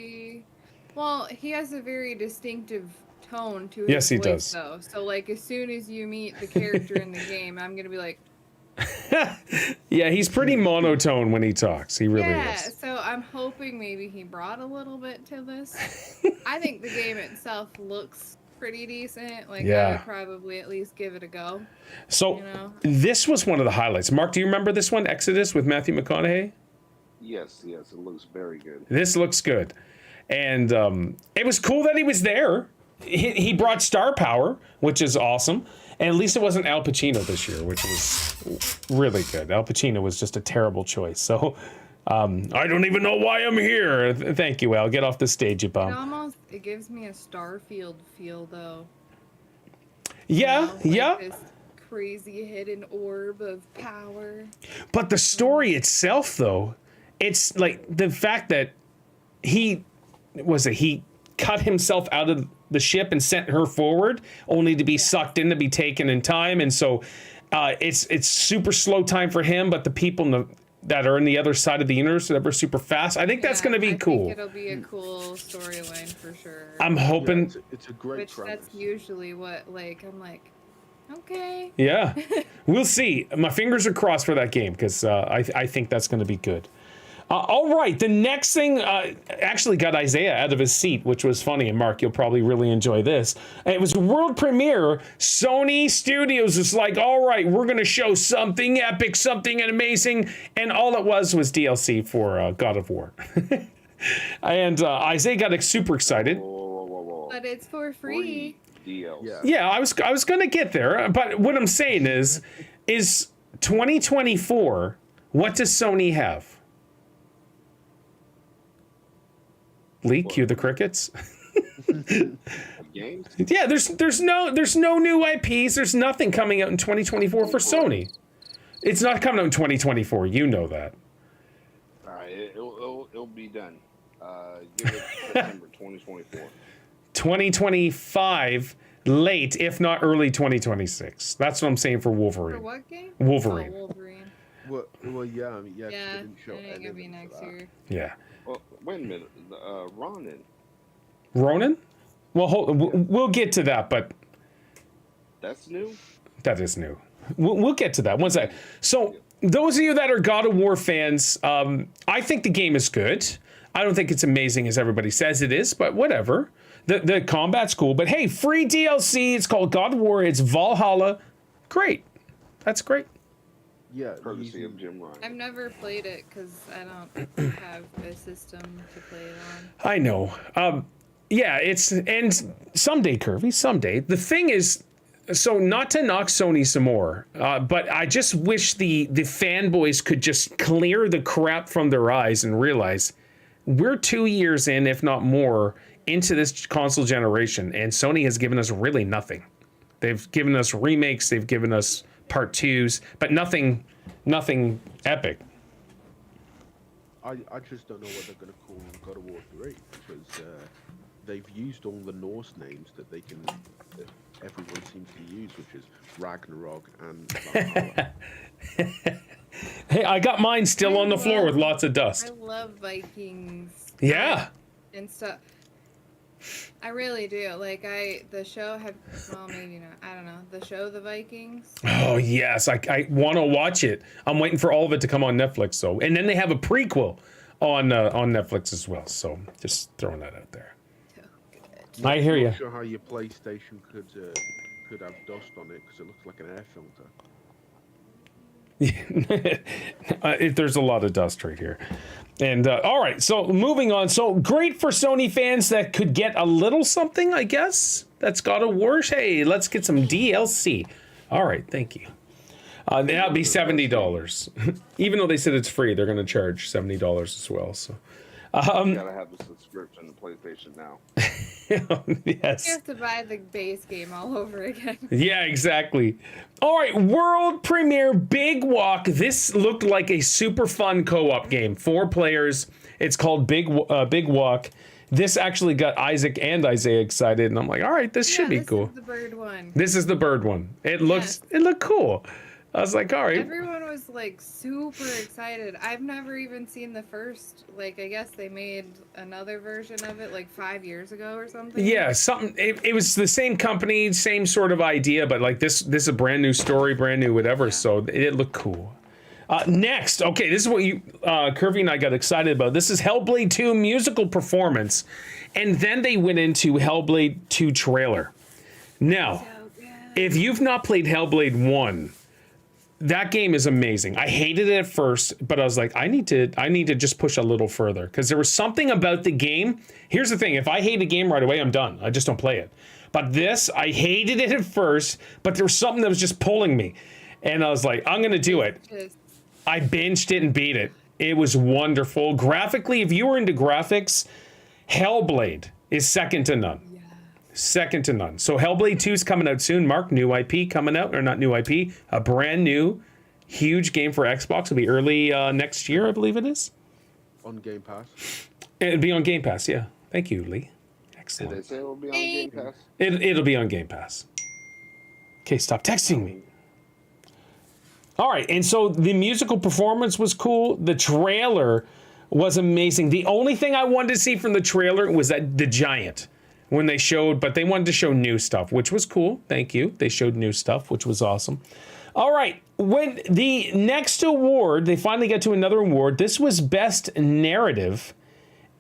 Well, he has a very distinctive tone to his Yes, he voice, does. though. So, like, as soon as you meet the character in the game, I'm going to be like... Yeah, he's pretty monotone when he talks. He really is. So I'm hoping maybe he brought a little bit to this. I think the game itself looks pretty decent. Like, I would probably at least give it a go. So, you know? This was one of the highlights. Mark, do you remember this one, Exodus with Matthew McConaughey? Yes, it looks very good. This looks good. And it was cool that he was there. He brought star power, which is awesome. And at least it wasn't Al Pacino this year, which was really good. Al Pacino was just a terrible choice. So I don't even know why I'm here. Thank you, Al. Get off the stage, you bum. It gives me a Starfield feel, though. Yeah, yeah. This crazy hidden orb of power. But the story itself, though, it's like the fact that he cut himself out of the ship and sent her forward, only to be sucked in, to be taken in time. And so it's super slow time for him, but the people that are in the other side of the universe that are super fast. I think that's going to be cool. I think it'll be a cool storyline for sure. I'm hoping. Yeah, it's a great premise. That's usually what, like, I'm like, okay. Yeah, we'll see. My fingers are crossed for that game because I think that's going to be good. All right, the next thing actually got Isaiah out of his seat, which was funny. And Mark, you'll probably really enjoy this. It was a world premiere. Sony Studios is like, all right, we're going to show something epic, something amazing. And all it was DLC for God of War. And Isaiah got super excited. Whoa. But it's for free. DLC. Yeah, I was going to get there. But what I'm saying is 2024, what does Sony have? Lee, cue the crickets. Games? Yeah, there's no new IPs. There's nothing coming out in 2024 for Sony. It's not coming out in 2024. You know that. All right, it'll be done. Give it September 2024. 2025 late, if not early 2026. That's what I'm saying for Wolverine. For what game? Wolverine. Oh, Wolverine. Well, yeah, Yeah, they didn't show it ain't gonna be anything for next that. year. Yeah. Well, wait a minute. Ronan? Well, we'll get to that, but That's new? that is new. We'll get to that. One sec. So, those of you that are God of War fans, I think the game is good. I don't think it's amazing as everybody says it is, but whatever. The combat's cool. But hey, free DLC. It's called God of War. It's Valhalla. Great. That's great. Yeah, Courtesy of Jim Ryan. I've never played it because I don't have a system to play it on. I know. Yeah, and someday, Curvy, someday. The thing is, so not to knock Sony some more, but I just wish the fanboys could just clear the crap from their eyes and realize we're 2 years in, if not more, into this console generation, and Sony has given us really nothing. They've given us remakes, they've given us part 2s, but nothing epic. I just don't know what they're going to call God of War 3 because they've used all the Norse names that everyone seems to use, which is Ragnarok and Valhalla. Hey, I got mine still on the floor with lots of dust. I love Vikings. Yeah. And stuff. I really do. Like, the show well, maybe not. I don't know. The show, The Vikings. Oh, yes. I want to watch it. I'm waiting for all of it to come on Netflix. So, and then they have a prequel on Netflix as well. So just throwing that out there. So good. I hear I'm you. not sure how your PlayStation could have dust on it because it looks like an air filter. There's a lot of dust right here. And all right, so moving on. So great for Sony fans that could get a little something, I guess. That's God of War. Hey, let's get some DLC. All right, thank you. That'll be $70. Even though they said it's free, they're going to charge $70 as well. So. You gotta have the subscription to PlayStation Now. Yes. You have to buy the base game all over again. Yeah, exactly. All right, world premiere Big Walk. This looked like a super fun co-op game. 4 players. It's called Big Walk. This actually got Isaac and Isaiah excited, and I'm like, all right, this should be cool. This is the bird one. This is the bird one. It looked cool. I was like, all right. Everyone was like super excited. I've never even seen the first. Like, I guess they made another version of it like 5 years ago or something. Yeah, something. It was the same company, same sort of idea, but like this is a brand new story, brand new whatever. Yeah. So it looked cool. Next, okay, this is what you, Curvy and I got excited about. This is Hellblade 2 musical performance, and then they went into Hellblade 2 trailer. Now, if you've not played Hellblade 1. That game is amazing. I hated it at first, but I was like, I need to just push a little further because there was something about the game. Here's the thing: if I hate a game right away, I'm done. I just don't play it. But this, I hated it at first, but there was something that was just pulling me, and I was like, I'm gonna do it. I binged it and beat it. It was wonderful. Graphically, if you were into graphics, Hellblade is second to none. Second to none. So Hellblade 2 is coming out soon. Mark, new IP coming out, or not new IP, a brand new, huge game for Xbox. It'll be early next year, I believe it is. On Game Pass. It'll be on Game Pass, yeah. Thank you, Lee. Excellent. Did they say it'll be on Game Pass? It'll be on Game Pass. Okay, stop texting me. All right, and so the musical performance was cool. The trailer was amazing. The only thing I wanted to see from the trailer was that the giant. When they showed, but they wanted to show new stuff, which was cool. Thank you. They showed new stuff, which was awesome. All right. When the next award, they finally got to another award. This was Best Narrative.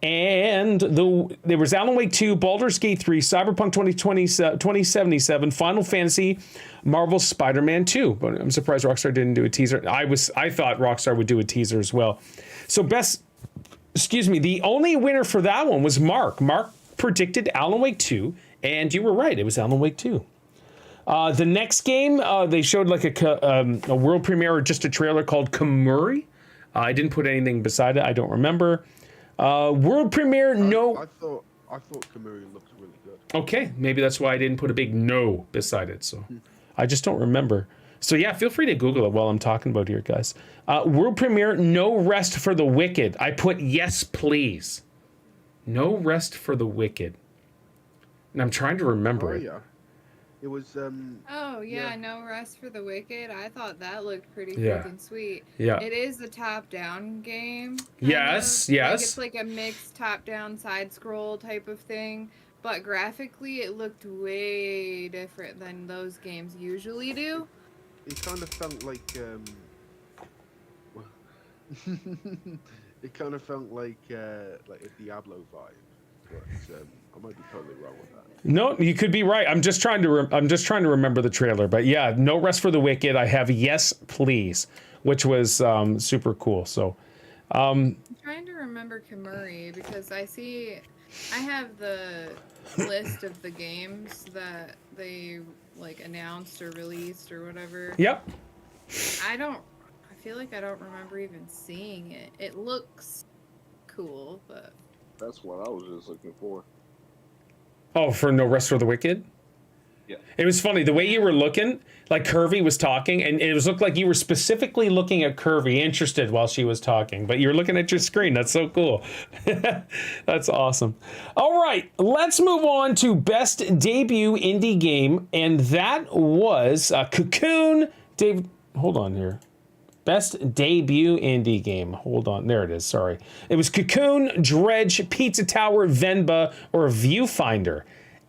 And there was Alan Wake 2, Baldur's Gate 3, Cyberpunk 2077, Final Fantasy, Marvel's Spider-Man 2. But I'm surprised Rockstar didn't do a teaser. I thought Rockstar would do a teaser as well. So the only winner for that one was Mark. Mark predicted Alan Wake 2, and you were right. It was Alan Wake 2. The next game, they showed like a world premiere or just a trailer called Kamuri. I didn't put anything beside it. I don't remember. World premiere, no. I thought Kamuri looked really good. Okay, maybe that's why I didn't put a big no beside it. So I just don't remember. So yeah, feel free to Google it while I'm talking about here, guys. World premiere, No Rest for the Wicked. I put yes, please. No Rest for the Wicked. And I'm trying to remember it. Yeah. It was No Rest for the Wicked. I thought that looked pretty Yeah. freaking sweet. Yeah. It is a top-down game. Yes, Like, yes. it's like a mixed top-down side-scroll type of thing. But graphically, it looked way different than those games usually do. It kind of felt like it kind of felt like a Diablo vibe, but I might be totally wrong with that. No, you could be right. I'm just trying to remember the trailer, but yeah, No Rest for the Wicked. I have yes, please, which was super cool. So, I'm trying to remember Kamuri because I have the list of the games that they like announced or released or whatever. Yep. I feel like I don't remember even seeing it. It looks cool, but That's what I was just looking for. Oh, for No Rest for the Wicked? Yeah. It was funny. The way you were looking, like Curvy was talking, and it looked like you were specifically looking at Curvy, interested while she was talking, but you're looking at your screen. That's so cool. That's awesome. All right, let's move on to Best Debut Indie Game, and that was Cocoon. Dave, hold on here. Best Debut Indie Game. Hold on. There it is. Sorry. It was Cocoon, Dredge, Pizza Tower, Venba, or Viewfinder.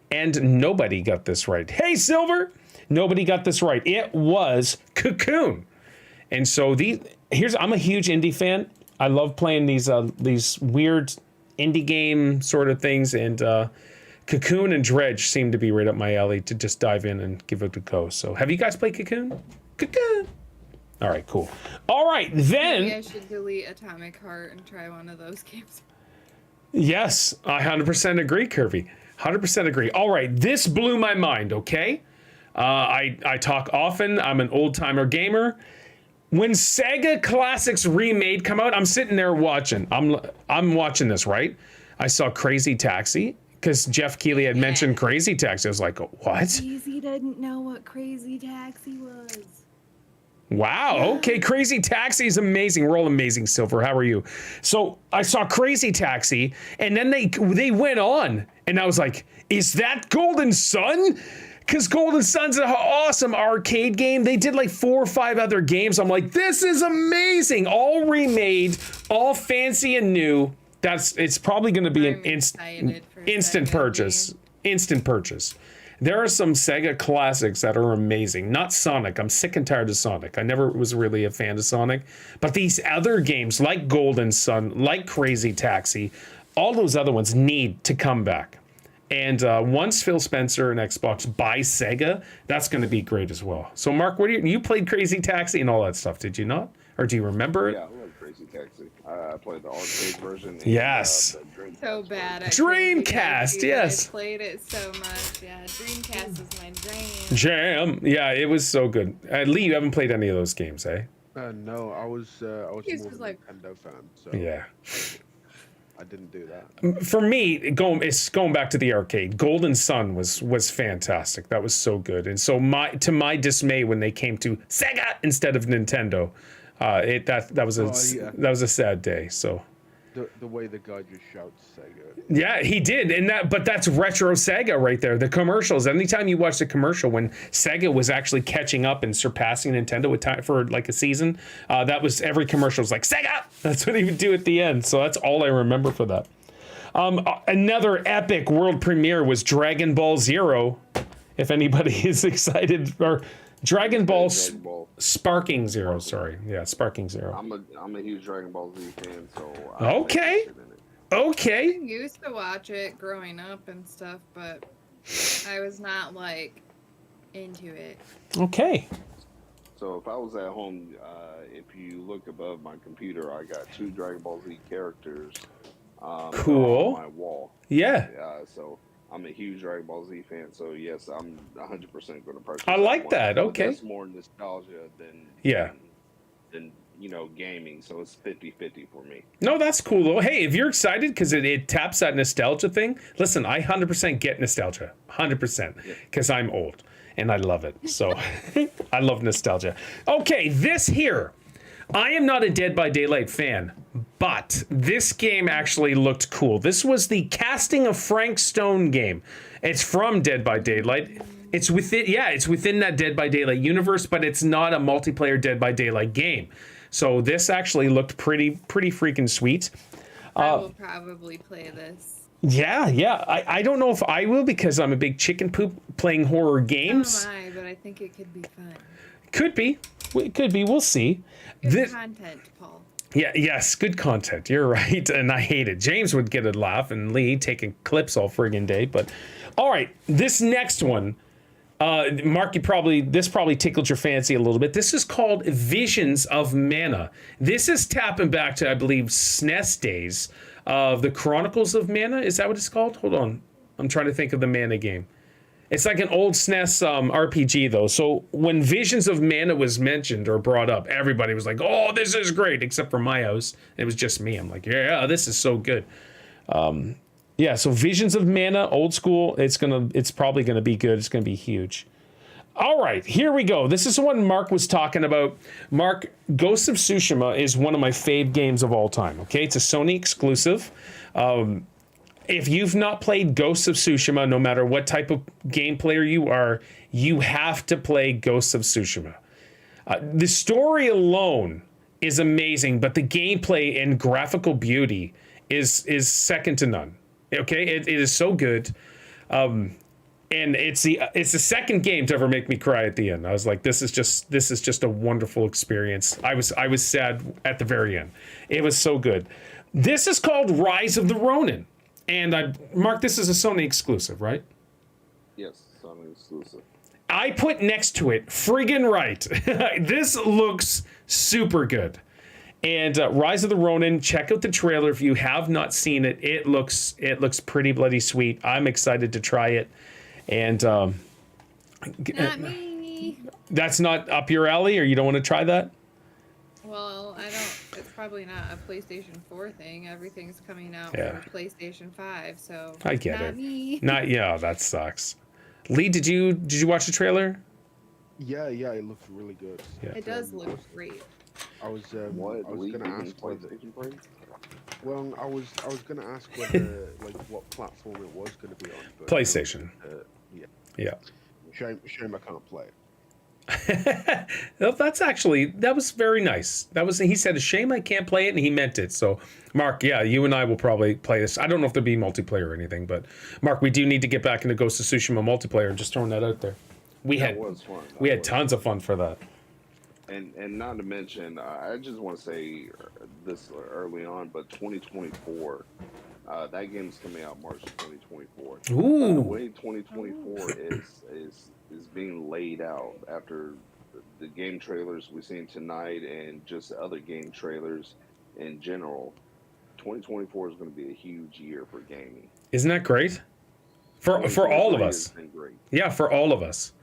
And nobody got this right. Hey, Silver! Nobody got this right. It was Cocoon. And so I'm a huge indie fan. I love playing these weird indie game sort of things. And Cocoon and Dredge seem to be right up my alley to just dive in and give it a go. So have you guys played Cocoon? Cocoon. All right, cool. All right, then. Maybe I should delete Atomic Heart and try one of those games. Yes, I 100% agree, Kirby. 100% agree. All right, this blew my mind, okay? I talk often. I'm an old-timer gamer. When Sega Classics Remade come out, I'm sitting there watching. I'm watching this, right? I saw Crazy Taxi, because Jeff Keighley had mentioned Crazy Taxi. I was like, what? Easy didn't know what Crazy Taxi was. Wow, okay, Crazy Taxi is amazing. We're all amazing, Silver. How are you? So I saw Crazy Taxi, and then they went on, and I was like, is that Golden Sun? Because Golden Sun's an awesome arcade game. They did like 4 or 5 other games. I'm like, this is amazing. All remade, all fancy and new. It's probably going to be an instant purchase. Instant purchase. There are some Sega classics that are amazing. Not Sonic. I'm sick and tired of Sonic. I never was really a fan of Sonic. But these other games like Golden Sun, like Crazy Taxi, all those other ones need to come back. And once Phil Spencer and Xbox buy Sega, that's going to be great as well. So, Mark, you played Crazy Taxi and all that stuff, did you not? Or do you remember it? Yeah, I love Crazy Taxi. I played the arcade version. And, yes. So bad. Dreamcast, yes. I played it so much. Yeah, Dreamcast is my jam. Yeah, it was so good. Lee, you haven't played any of those games, eh? No, I was more of a Nintendo fan, so yeah. I didn't do that. For me, it's going back to the arcade. Golden Sun was fantastic. That was so good. And so to my dismay, when they came to Sega instead of Nintendo, that was a sad day. So the way the guy just shouts Sega. Yeah, he did, but that's retro Sega right there. The commercials. Anytime you watch the commercial when Sega was actually catching up and surpassing Nintendo for like a season, that was every commercial was like Sega. That's what he would do at the end. So that's all I remember for that. Another epic world premiere was Dragon Ball Zero. If anybody is excited, or Dragon Ball Sparking Zero. Sorry, yeah, Sparking Zero. I'm a huge Dragon Ball Z fan, so okay. Okay. I used to watch it growing up and stuff, but I was not like into it. Okay. So if I was at home, if you look above my computer, I got 2 Dragon Ball Z characters. Cool. On my wall. Yeah. So I'm a huge Dragon Ball Z fan. So yes, I'm 100% going to purchase. I like that. Okay. That's more nostalgia than gaming, so it's 50-50 for me. No, that's cool though. Hey, if you're excited because it taps that nostalgia thing, listen, I 100% get nostalgia, 100%, because I'm old and I love it. So I love nostalgia. Okay, this here, I am not a Dead by Daylight fan, but this game actually looked cool. This was the Casting of Frank Stone game. It's from Dead by Daylight. It's within that Dead by Daylight universe, but it's not a multiplayer Dead by Daylight game. So this actually looked pretty freaking sweet. I will probably play this. Yeah. I don't know if I will because I'm a big chicken poop playing horror games. So am I, but I think it could be fun. Could be. It could be. We'll see. Good content, Paul. Yeah. Yes. Good content. You're right. And I hate it. James would get a laugh and Lee taking clips all friggin' day. But all right. This next one. Mark, this probably tickled your fancy a little bit. This is called Visions of Mana. This is tapping back to, I believe, SNES days of the Chronicles of Mana. Is that what it's called? Hold on. I'm trying to think of the Mana game. It's like an old SNES RPG, though. So when Visions of Mana was mentioned or brought up, everybody was like, oh, this is great, except for my house. It was just me. I'm like, yeah, this is so good. Yeah, so Visions of Mana, old school. It's probably gonna be good. It's gonna be huge. All right, here we go. This is the one Mark was talking about. Mark, Ghost of Tsushima is one of my fave games of all time. Okay, it's a Sony exclusive. If you've not played Ghost of Tsushima, no matter what type of game player you are, you have to play Ghost of Tsushima. The story alone is amazing, but the gameplay and graphical beauty is second to none. Okay, it is so good, and it's the second game to ever make me cry at the end. I was like, this is just a wonderful experience. I was sad at the very end. It was so good. This is called Rise of the Ronin. And Mark, this is a Sony exclusive, right? Yes, Sony exclusive. I put next to it, friggin' right. This looks super good. And Rise of the Ronin, check out the trailer if you have not seen it. It looks pretty bloody sweet. I'm excited to try it. And Not me. that's not up your alley, or you don't want to try that? Well, I don't. It's probably not a PlayStation 4 thing. Everything's coming out Yeah. for PlayStation 5, so I get not it. me. Yeah, that sucks. Lee, did you watch the trailer? Yeah, it looks really good. Yeah. It does look great. I was What? I was Lee gonna didn't ask play whether. Station 3? Well, I was gonna ask whether like what platform it was gonna be on. But, PlayStation. Yeah. Yeah. Shame I can't play it. That was very nice. He said, a shame I can't play it, and he meant it. So, Mark, yeah, you and I will probably play this. I don't know if there'll be multiplayer or anything, but Mark, we do need to get back into Ghost of Tsushima multiplayer. Just throwing that out there. We had tons of fun for that. And not to mention, I just want to say this early on, but 2024, that game's coming out March 2024. The Ooh. way 2024 is being laid out after the game trailers we've seen tonight and just other game trailers in general, 2024 is going to be a huge year for gaming. Isn't that great? For all of us. Has been great. Yeah, for all of us.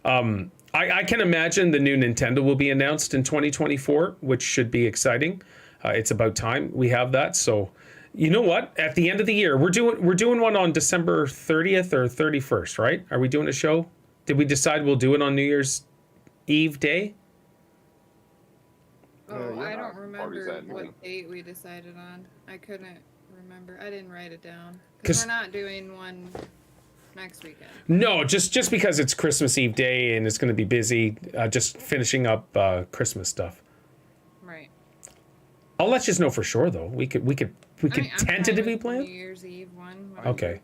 I can imagine the new Nintendo will be announced in 2024, which should be exciting. It's about time we have that. So, you know what? At the end of the year, we're doing one on December 30th or 31st, right? Are we doing a show? Did we decide we'll do it on New Year's Eve day? Oh, yeah, I don't party's remember that what night. date we decided on. I couldn't remember. I didn't write it down. Because we're not doing one next weekend. No, just because it's Christmas Eve day and it's going to be busy, just finishing up Christmas stuff. Right. I'll let you know for sure, though. We could I mean, I'm fine tentatively with plan New it. Year's Eve one. Okay.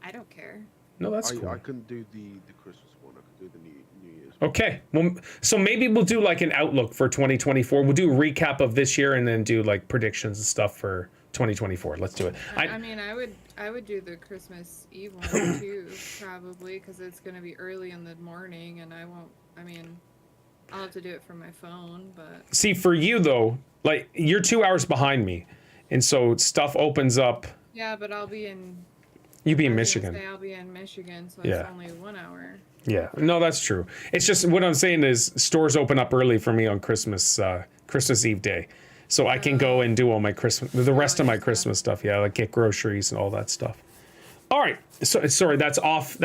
I don't care. No, that's cool. I couldn't do the Christmas one. I could do the New Year's. Okay. Well, so maybe we'll do like an outlook for 2024. We'll do a recap of this year and then do like predictions and stuff for 2024. Let's do it. I mean, I would do the Christmas Eve one too, probably, because it's going to be early in the morning, and I'll have to do it from my phone, but... See, for you, though, like, you're 2 hours behind me, and so stuff opens up. Yeah, but I'll be in... You be in I was Michigan. gonna say I'll be in Michigan, so Yeah. it's only 1 hour. Yeah, no, that's true. It's just what I'm saying is stores open up early for me on Christmas Eve day, so I can go and do all my the rest of my Christmas stuff. Yeah, like get groceries and all that stuff. All right, so sorry, that's off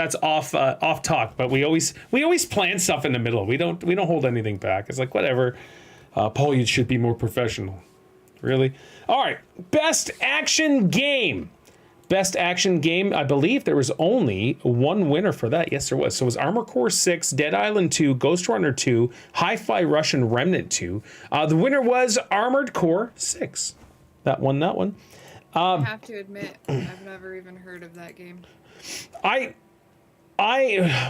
talk. But we always plan stuff in the middle. We don't hold anything back. It's like whatever. Paul, you should be more professional. Really? All right, best action game. Best action game, I believe there was only one winner for that. Yes, there was. So it was Armored Core 6, Dead Island 2, Ghost Runner 2, Hi-Fi Rush, and Remnant 2. The winner was Armored Core 6. That won that one. I have to admit, I've never even heard of that game. I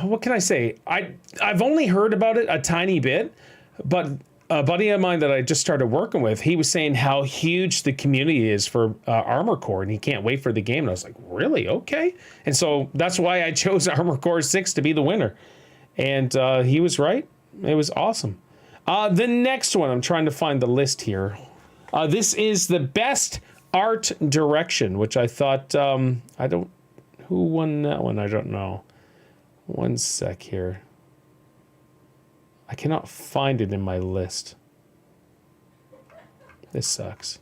what can I say? I've only heard about it a tiny bit, but a buddy of mine that I just started working with, he was saying how huge the community is for Armored Core, and he can't wait for the game. And I was like, really? Okay. And so that's why I chose Armored Core 6 to be the winner. And he was right. It was awesome. The next one, I'm trying to find the list here. This is the best art direction, which I thought, who won that one? I don't know. One sec here. I cannot find it in my list. This sucks.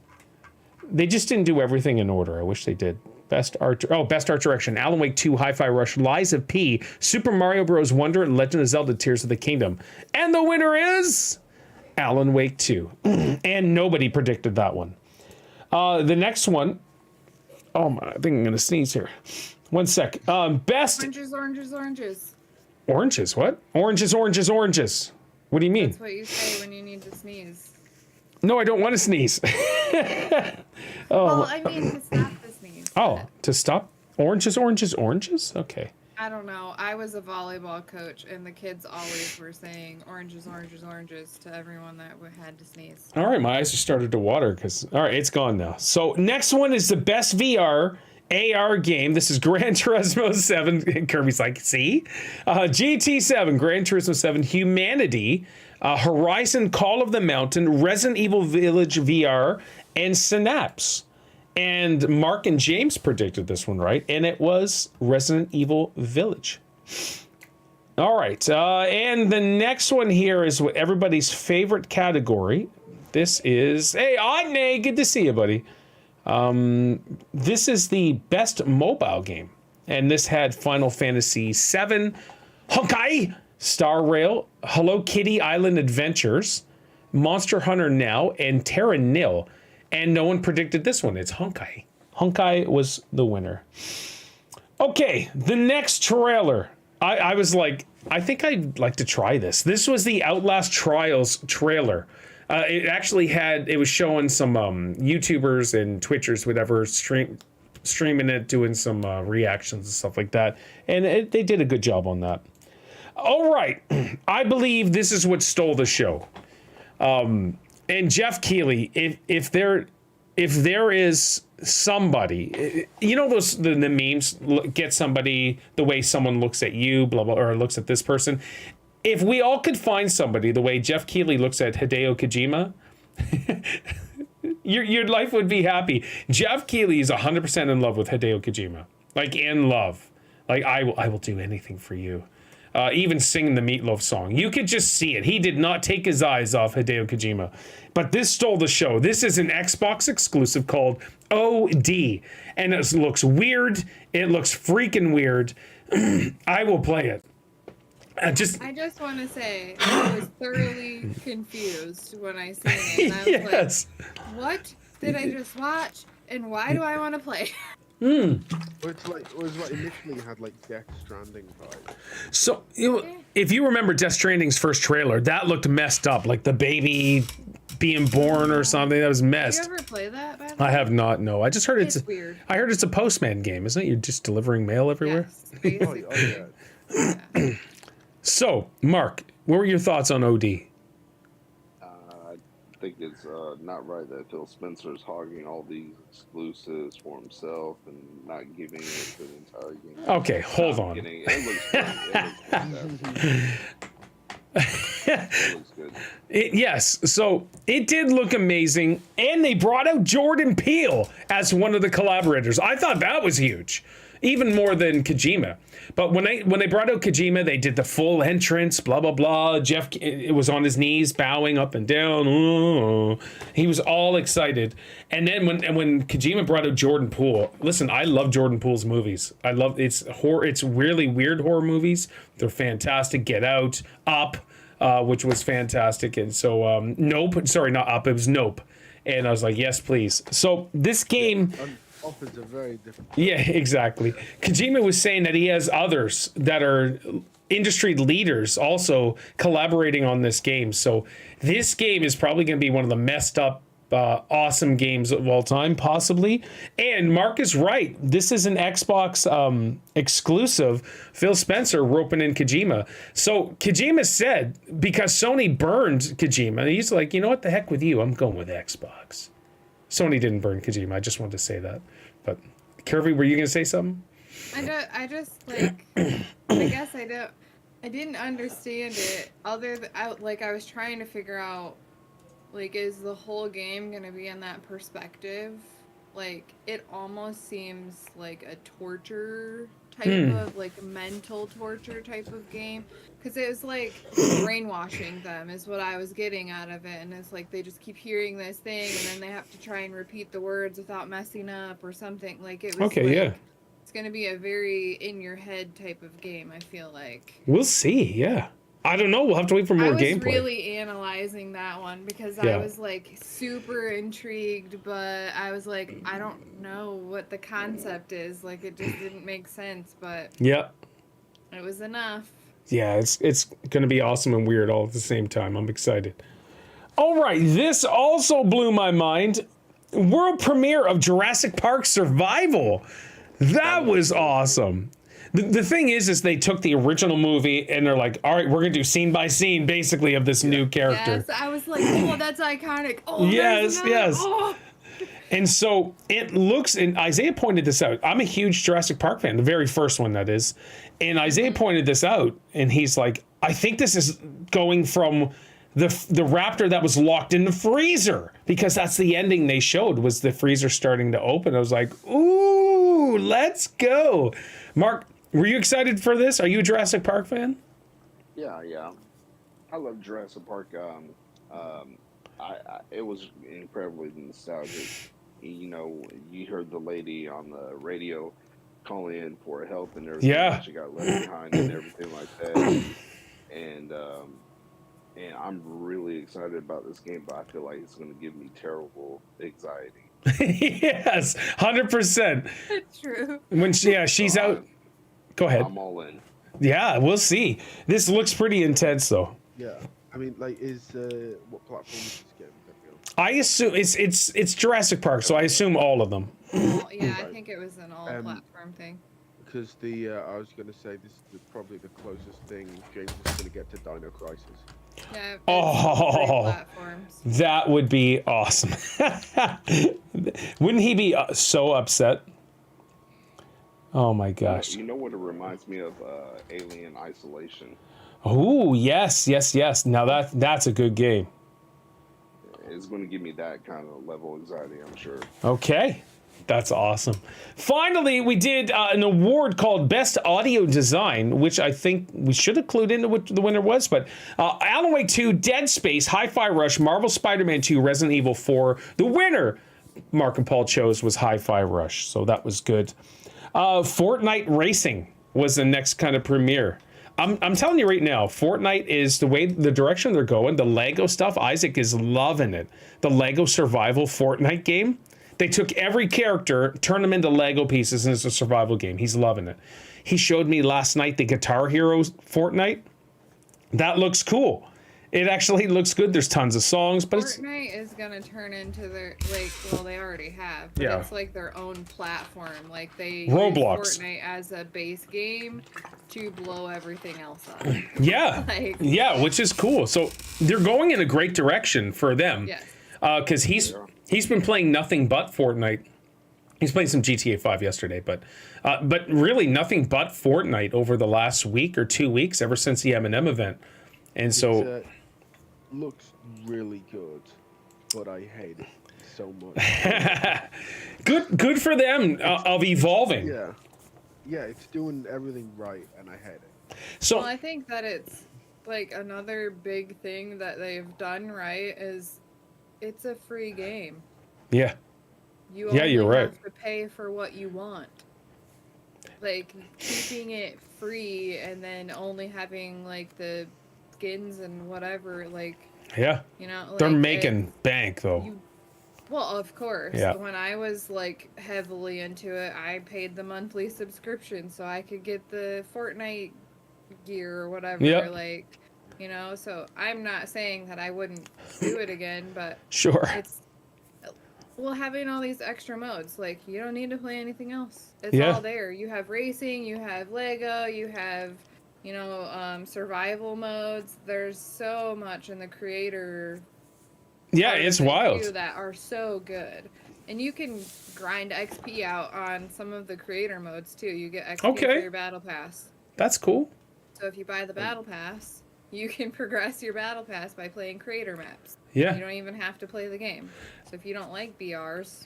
They just didn't do everything in order. I wish they did. Best art direction. Alan Wake 2, Hi-Fi Rush, Lies of P, Super Mario Bros. Wonder, and Legend of Zelda Tears of the Kingdom. And the winner is Alan Wake 2. And nobody predicted that one. The next one. Oh my, I think I'm gonna sneeze here. One sec. Best Oranges. Oranges, what? Oranges. What do you mean? That's what you say when you need to sneeze. No, I don't want to sneeze. Well, I mean to stop the sneeze. Oh, to stop? Oranges? Okay. I don't know. I was a volleyball coach, and the kids always were saying oranges, oranges, oranges to everyone that had to sneeze. All right, my eyes just started to water because, all right, it's gone now. So next one is the best VR AR game. This is Gran Turismo 7. Kirby's like, see? GT7, Gran Turismo 7, Humanity, Horizon Call of the Mountain, Resident Evil Village VR, and Synapse. And Mark and James predicted this one, right? And it was Resident Evil Village. All right. And the next one here is what everybody's favorite category. This is, hey, Otney, good to see you, buddy. This is the best mobile game. And this had Final Fantasy VII, Honkai, Star Rail, Hello Kitty Island Adventures, Monster Hunter Now, and Terra Nil. And no one predicted this one. It's Honkai. Honkai was the winner. Okay, the next trailer. I was like, I think I'd like to try this. This was the Outlast Trials trailer. It actually it was showing some YouTubers and Twitchers, whatever, streaming it, doing some reactions and stuff like that. And they did a good job on that. All right, I believe this is what stole the show. And Jeff Keighley, if there is somebody, you know the memes, get somebody the way someone looks at you, blah blah, or looks at this person. If we all could find somebody the way Jeff Keighley looks at Hideo Kojima, your life would be happy. Jeff Keighley is 100% in love with Hideo Kojima, like in love. Like I will do anything for you. Even singing the Meatloaf song. You could just see it. He did not take his eyes off Hideo Kojima. But this stole the show. This is an Xbox exclusive called OD. And it looks weird. It looks freaking weird. I will play it. I just want to say, I was thoroughly confused when I seen it. And I was yes. like, what did I just watch? And why do I want to play? Well, it was like initially had like Death Stranding vibes. So if you remember Death Stranding's first trailer, that looked messed up, like the baby being born or something. That was messed. Have you ever played that? By the I way? have not. No, I just heard It's weird. I heard it's a postman game, isn't it? You're just delivering mail everywhere. Yes, basically. Yeah. So, Mark, what were your thoughts on OD? I think it's not right that Phil Spencer is hogging all these exclusives for himself and not giving it to the entire game. Okay, hold on. It looks good. It looks good. Yes, so it did look amazing, and they brought out Jordan Peele as one of the collaborators. I thought that was huge, even more than Kojima. But when they brought out Kojima, they did the full entrance, blah blah blah. Jeff, it was on his knees, bowing up and down. Ooh. He was all excited. And then when Kojima brought out Jordan Peele, listen, I love Jordan Peele's movies. I love it's really weird horror movies. They're fantastic. Get Out, Up, which was fantastic, and so Nope. Sorry, not Up. It was Nope. And I was like, yes, please. So this game. Offers are very different. Yeah, exactly. Kojima was saying that he has others that are industry leaders also collaborating on this game. So this game is probably going to be one of the messed up, awesome games of all time, possibly. And Mark is right. This is an Xbox exclusive. Phil Spencer roping in Kojima. So Kojima said, because Sony burned Kojima, he's like, you know what, the heck with you. I'm going with Xbox. Sony didn't burn Kojima. I just wanted to say that. But Kirby, were you gonna say something? I just like, I guess I didn't understand it. I was trying to figure out, like, is the whole game gonna be in that perspective? Like, it almost seems like a torture type of, like, mental torture type of game. Because it was like brainwashing them is what I was getting out of it. And it's like they just keep hearing this thing and then they have to try and repeat the words without messing up or something. Like, it was it's going to be a very in your head type of game, I feel like. We'll see, yeah. I don't know. We'll have to wait for more gameplay. I was really analyzing that one because I was like super intrigued, but I was like, I don't know what the concept is. Like, it just didn't make sense, but it was enough. Yeah, it's going to be awesome and weird all at the same time. I'm excited. All right, this also blew my mind. World premiere of Jurassic Park Survival. That was awesome. The thing is they took the original movie and they're like, all right, we're gonna do scene by scene, basically, of this new character. Yes, I was like, oh, that's iconic. Oh, Yes, yes. Oh. And so it looks, and Isaiah pointed this out. I'm a huge Jurassic Park fan, the very first one, that is. And Isaiah pointed this out, and he's like, I think this is going from the raptor that was locked in the freezer, because that's the ending they showed, was the freezer starting to open. I was like, ooh, let's go. Mark, were you excited for this? Are you a Jurassic Park fan? Yeah. I love Jurassic Park. It was incredibly nostalgic. You know, you heard the lady on the radio calling in for help and everything. Yeah. She got left behind and everything like that. And I'm really excited about this game, but I feel like it's going to give me terrible anxiety. Yes, 100%. It's true. When she's out. Go ahead. I'm all in. Yeah, we'll see. This looks pretty intense, though. Yeah, I mean, like, what platform is this game? I assume it's Jurassic Park, so I assume all of them. Well, yeah, I think it was an all-platform thing. Because I was going to say this is probably the closest thing James is going to get to Dino Crisis. Yeah, it's Oh, platforms. that would be awesome. Wouldn't he be so upset? Oh my gosh. You know what it reminds me of? Alien Isolation. Oh, yes. Now that's a good game. It's going to give me that kind of level of anxiety, I'm sure. Okay. That's awesome. Finally, we did an award called Best Audio Design, which I think we should have clued into what the winner was. But Alan Wake 2, Dead Space, Hi-Fi Rush, Marvel Spider-Man 2, Resident Evil 4. The winner, Mark and Paul chose, was Hi-Fi Rush. So that was good. Fortnite Racing was the next kind of premiere. I'm telling you right now, Fortnite is the direction they're going. The Lego stuff, Isaac is loving it. The Lego survival Fortnite game. They took every character, turned them into Lego pieces, and it's a survival game. He's loving it. He showed me last night the Guitar Hero Fortnite. That looks cool. It actually looks good. There's tons of songs, but Fortnite is gonna turn into their well, they already have, but Yeah. it's like their own platform. Like they Roblox. use Fortnite as a base game to blow everything else up. yeah, Like- yeah, which is cool. So they're going in a great direction for them. Yes. Because he's been playing nothing but Fortnite. He's playing some GTA 5 yesterday, but really nothing but Fortnite over the last week or 2 weeks, ever since the M&M event. And so It looks really good, but I hate it so much. good for them of evolving. Yeah, it's doing everything right, and I hate it. So Well, I think that it's like another big thing that they've done right is it's a free game. yeah, You Yeah, only you're right. have to pay for what you want. Like keeping it free and then only having like the skins and whatever, like, yeah, you know, they're like, making bank though. well, of course. Yeah. When I was like heavily into it, I paid the monthly subscription so I could get the Fortnite gear or whatever. Yep. Like, you know, so I'm not saying that I wouldn't do it again, but Sure. it's having all these extra modes, like you don't need to play anything else. It's Yeah. all there. You have racing, you have Lego, you have, you know, survival modes. There's so much in the creator. Yeah, part of it's it, wild. too, that are so good, and you can grind XP out on some of the creator modes too. You get XP Okay. for your battle pass. That's cool. So if you buy the battle pass, you can progress your battle pass by playing creator maps. Yeah. You don't even have to play the game. So if you don't like BRs,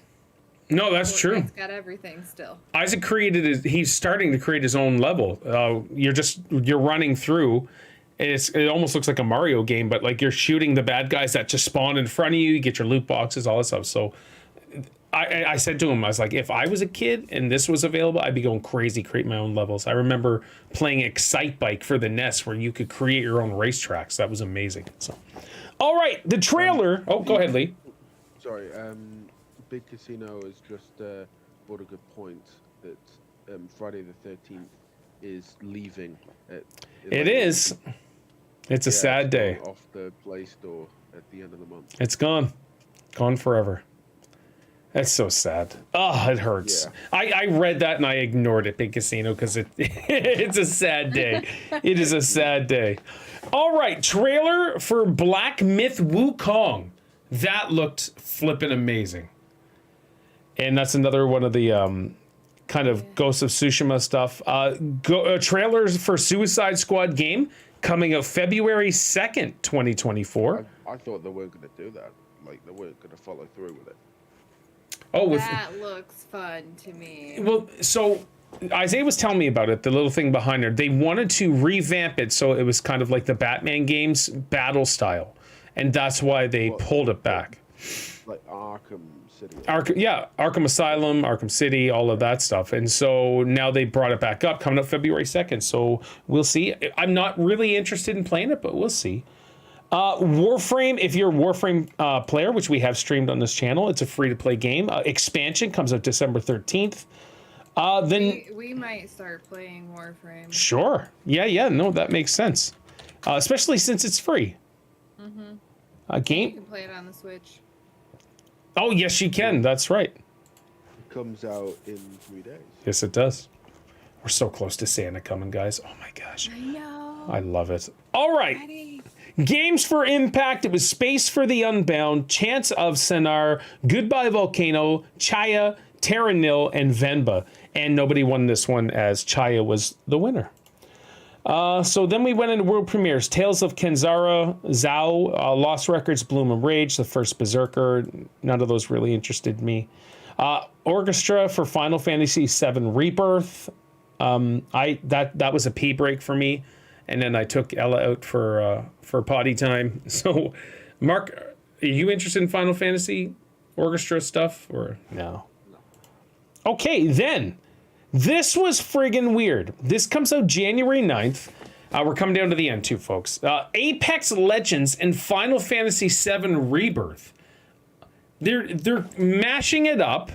No, that's true. Fortnite's got everything still. Isaac he's starting to create his own level. You're running through. It almost looks like a Mario game, but like you're shooting the bad guys that just spawn in front of you. You get your loot boxes, all that stuff. So I said to him, I was like, if I was a kid and this was available, I'd be going crazy, create my own levels. I remember playing Excite Bike for the NES where you could create your own racetracks. That was amazing. So, all right, the trailer. Oh, go ahead, Lee. Sorry, Big Casino has just brought a good point that Friday the 13th is leaving. It is. It's a sad day. Off the Play Store at the end of the month. It's gone. Gone forever. That's so sad. Oh, it hurts. Yeah. I read that and I ignored it, Big Casino, because it's a sad day. It is a sad day. All right, trailer for Black Myth Wukong. That looked flippin' amazing. And that's another one of the kind of Ghost of Tsushima stuff. Trailers for Suicide Squad game coming out February 2nd, 2024. I thought they weren't going to do that. Like, they weren't going to follow through with it. Oh, that looks fun to me. Well, so Isaiah was telling me about it, the little thing behind there. They wanted to revamp it so it was kind of like the Batman games, battle style. And that's why they pulled it back. Like Arkham City. Arkham Asylum, Arkham City, all of that stuff. And so now they brought it back up, coming up February 2nd. So we'll see. I'm not really interested in playing it, but we'll see. Warframe, if you're a Warframe player, which we have streamed on this channel, it's a free-to-play game. Expansion comes out December 13th. Then we might start playing Warframe. Sure. Yeah, no, that makes sense. Especially since it's free. Mm-hmm. Game. You can play it on the Switch. Oh, yes, you can. That's right. It comes out in 3 days. Yes, it does. We're so close to Santa coming, guys. Oh, my gosh. I know. I love it. All right. Ready. Games for Impact. It was Space for the Unbound, Chance of Senar, Goodbye Volcano, Chaya, Terra Nil, and Venba. And nobody won this one, as Chaya was the winner. So then we went into world premieres. Tales of Kenzara, Zhao, Lost Records, Bloom and Rage, the first Berserker. None of those really interested me. Orchestra for Final Fantasy VII Rebirth. That was a pee break for me. And then I took Ella out for potty time. So, Mark, are you interested in Final Fantasy Orchestra stuff or no? Okay, then. This was friggin' weird. This comes out January 9th. We're coming down to the end too, folks. Apex Legends and Final Fantasy VII Rebirth. They're mashing it up.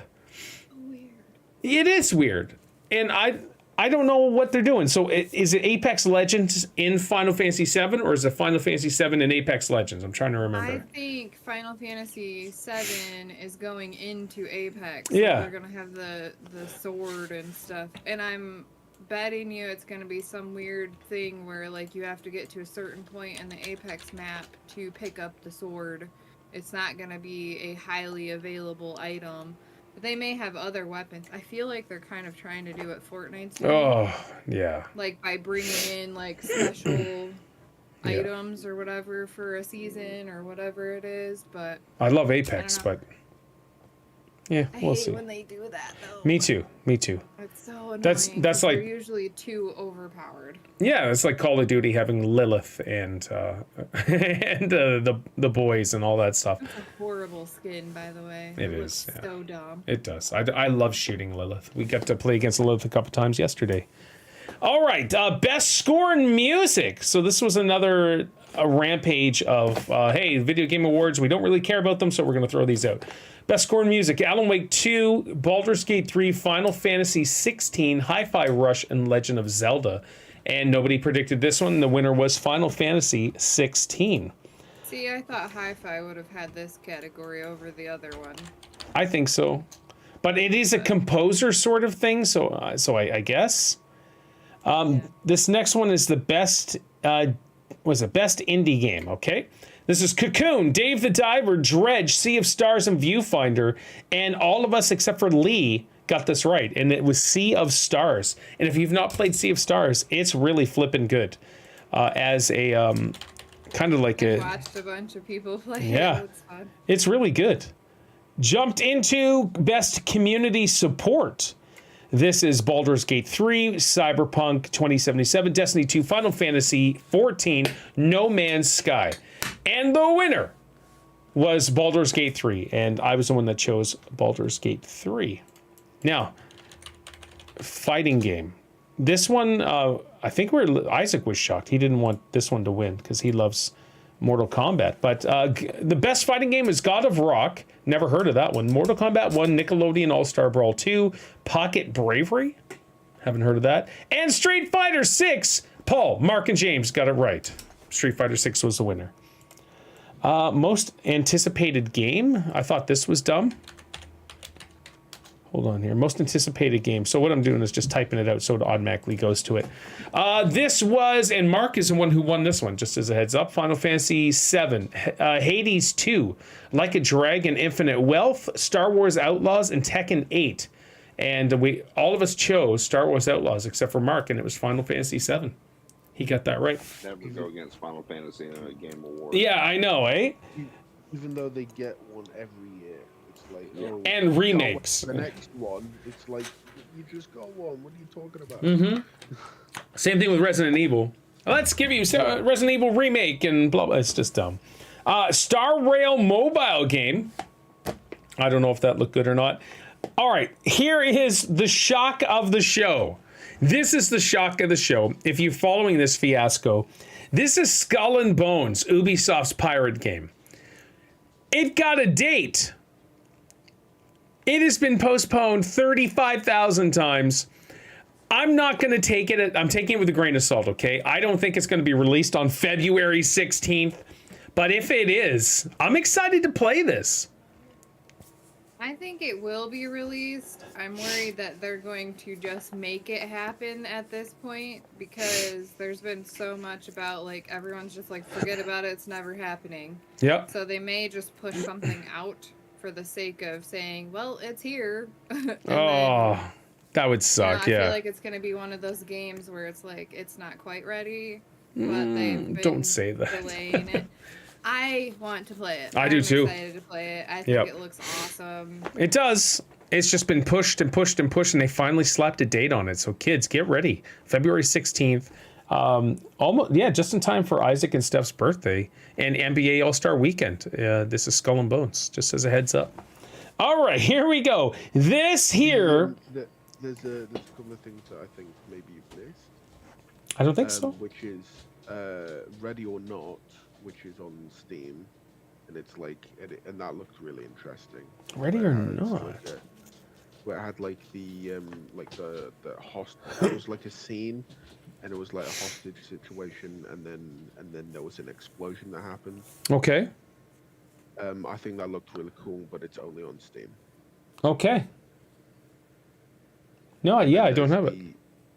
Weird. It is weird. And I don't know what they're doing. So is it Apex Legends in Final Fantasy VII, or is it Final Fantasy VII in Apex Legends? I'm trying to remember. I think Final Fantasy VII is going into Apex. Yeah. They're going to have the sword and stuff. And I'm betting you it's going to be some weird thing where, like, you have to get to a certain point in the Apex map to pick up the sword. It's not going to be a highly available item. But they may have other weapons. I feel like they're kind of trying to do what Fortnite's doing. Oh, yeah. Like by bringing in like special items or whatever for a season or whatever it is. But I love Apex, but yeah, I we'll hate see. when they do that though. Me too. It's so annoying. That's 'cause like, they're usually too overpowered. yeah, it's like Call of Duty having Lilith and and the boys and all that stuff. It's a horrible skin, by the way. It looks is, yeah. so dumb. It does. I love shooting Lilith. We got to play against Lilith a couple times yesterday. All right, best score in music. So this was another rampage of hey, video game awards. We don't really care about them, so we're gonna throw these out. Best score in music: Alan Wake 2, Baldur's Gate 3, Final Fantasy 16, Hi-Fi Rush, and Legend of Zelda. And nobody predicted this one. The winner was Final Fantasy 16. See, I thought Hi-Fi would have had this category over the other one. I think so, but it is a composer sort of thing. So I guess. This next one is the best. Was it best indie game? Okay. This is Cocoon, Dave the Diver, Dredge, Sea of Stars, and Viewfinder. And all of us except for Lee got this right. And it was Sea of Stars. And if you've not played Sea of Stars, it's really flippin' good. As a kind of like I watched a bunch of people play yeah, it. It's fun. It's really good. Jumped into best community support. This is Baldur's Gate 3, Cyberpunk 2077, Destiny 2, Final Fantasy 14, No Man's Sky. And the winner was Baldur's Gate 3, and I was the one that chose Baldur's Gate 3. Now, fighting game. This one, I think Isaac was shocked. He didn't want this one to win because he loves Mortal Kombat. But the best fighting game is God of Rock. Never heard of that one. Mortal Kombat 1, Nickelodeon All-Star Brawl 2, Pocket Bravery. Haven't heard of that. And Street Fighter 6. Paul, Mark, and James got it right. Street Fighter 6 was the winner. Most anticipated game. I thought this was dumb. Hold on here. Most anticipated game. So what I'm doing is just typing it out so it automatically goes to it. This was, and Mark is the one who won this one, just as a heads up. Final Fantasy VII, Hades 2, Like a Dragon, Infinite Wealth, Star Wars Outlaws, and Tekken 8. And all of us chose Star Wars Outlaws except for Mark, and it was Final Fantasy VII. He got that right. Never go against Final Fantasy in a game award. Yeah, I know, eh? Even though they get one every year, it's like And remakes. The next one, it's like you just got one. What are you talking about? Mm-hmm. Same thing with Resident Evil. Let's give you Resident Evil remake and blah blah. It's just dumb. Star Rail mobile game. I don't know if that looked good or not. All right, here is the shock of the show. This is the shock of the show. If you're following this fiasco, this is Skull and Bones, Ubisoft's pirate game. It got a date. It has been postponed 35,000 times. I'm not going to take it. I'm taking it with a grain of salt, okay? I don't think it's going to be released on February 16th. But if it is, I'm excited to play this. I think it will be released. I'm worried that they're going to just make it happen at this point because there's been so much about like everyone's just like forget about it, it's never happening. Yep. So they may just push something out for the sake of saying, well, it's here. That would suck. I yeah. feel like it's going to be one of those games where it's like it's not quite ready, but they've been don't say that. delaying it. I want to play it. I do too. I'm excited to play it. I think it looks awesome. It does. It's just been pushed and pushed and pushed, and they finally slapped a date on it. So kids, get ready. February 16th. Almost, just in time for Isaac and Steph's birthday and NBA All-Star Weekend. This is Skull and Bones, just as a heads up. All right, here we go. This here. There's a couple of things that I think maybe you've missed. I don't think so. Which is Ready or Not, which is on Steam, and it's like, and that looked really interesting. Ready or Not. Where it had like the host. It was like a scene, and it was like a hostage situation, and then there was an explosion that happened. Okay. I think that looked really cool, but it's only on Steam. Okay. No, yeah, I don't have it.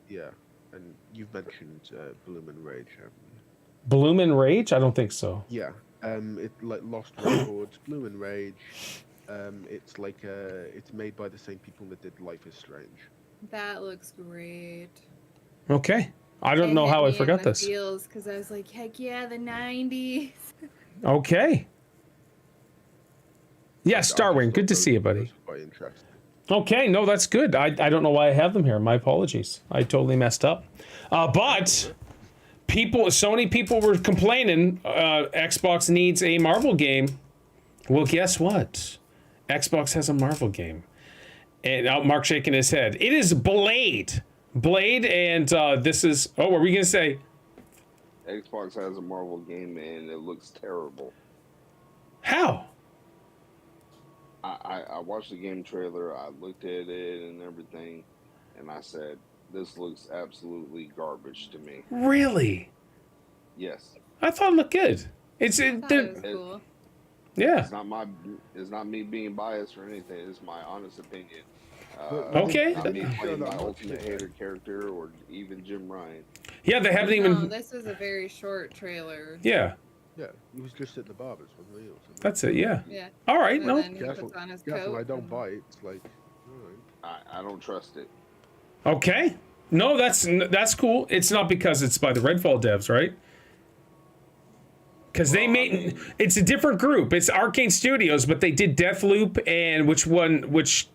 Yeah, and you've mentioned Bloom and Rage, haven't you? Bloom and Rage? I don't think so. Yeah. It like Lost Records, Bloom and Rage. It's like it's made by the same people that did Life is Strange. That looks great. Okay. I don't know how I forgot this. Because I was like, heck yeah, the 90s. Okay. Yeah, Starwing. Good to see you, buddy. Quite interesting. Okay, no, that's good. I don't know why I have them here. My apologies. I totally messed up. But so many people were complaining Xbox needs a Marvel game. Well, guess what? Xbox has a Marvel game. And Mark shaking his head. It is Blade. Blade, and this is... Oh, what were we going to say? Xbox has a Marvel game, and it looks terrible. How? I watched the game trailer, I looked at it and everything, and I said, this looks absolutely garbage to me. Really? Yes. I thought it looked good. It was cool. Yeah. It's not me being biased or anything, it's my honest opinion. Okay. Not me playing my ultimate hater character or even Jim Ryan. Yeah, they haven't even... No, this is a very short trailer. Yeah. Yeah, he was just at the barber's, wasn't he? Or something? That's it, yeah. Yeah. All right, And no. then he puts on his Careful, coat I don't and- buy it. It's like, all right. I don't trust it. Okay. No, that's cool. It's not because it's by the Redfall devs, right? Because they made... It's a different group. It's Arcane Studios, but they did Deathloop, and which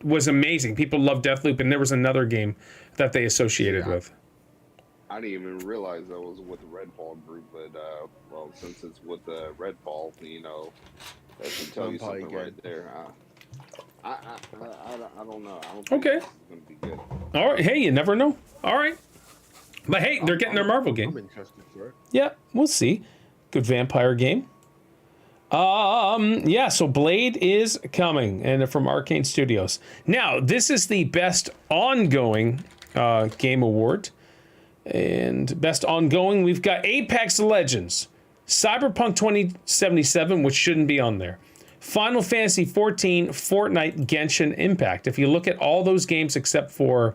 was amazing. People love Deathloop, and there was another game that they associated with. I didn't even realize that was with the Redfall group, but well, since it's with the Redfall, that should tell you something right there. I don't know. I don't think Okay. this is gonna be good. All right. Hey, you never know. All right. But hey, they're getting their Marvel game. I'm interested for it. Yeah, we'll see. Good vampire game. Yeah, so Blade is coming, and from Arcane Studios. Now, this is the best ongoing game award. And best ongoing, we've got Apex Legends, Cyberpunk 2077, which shouldn't be on there, Final Fantasy 14, Fortnite, Genshin Impact. If you look at all those games except for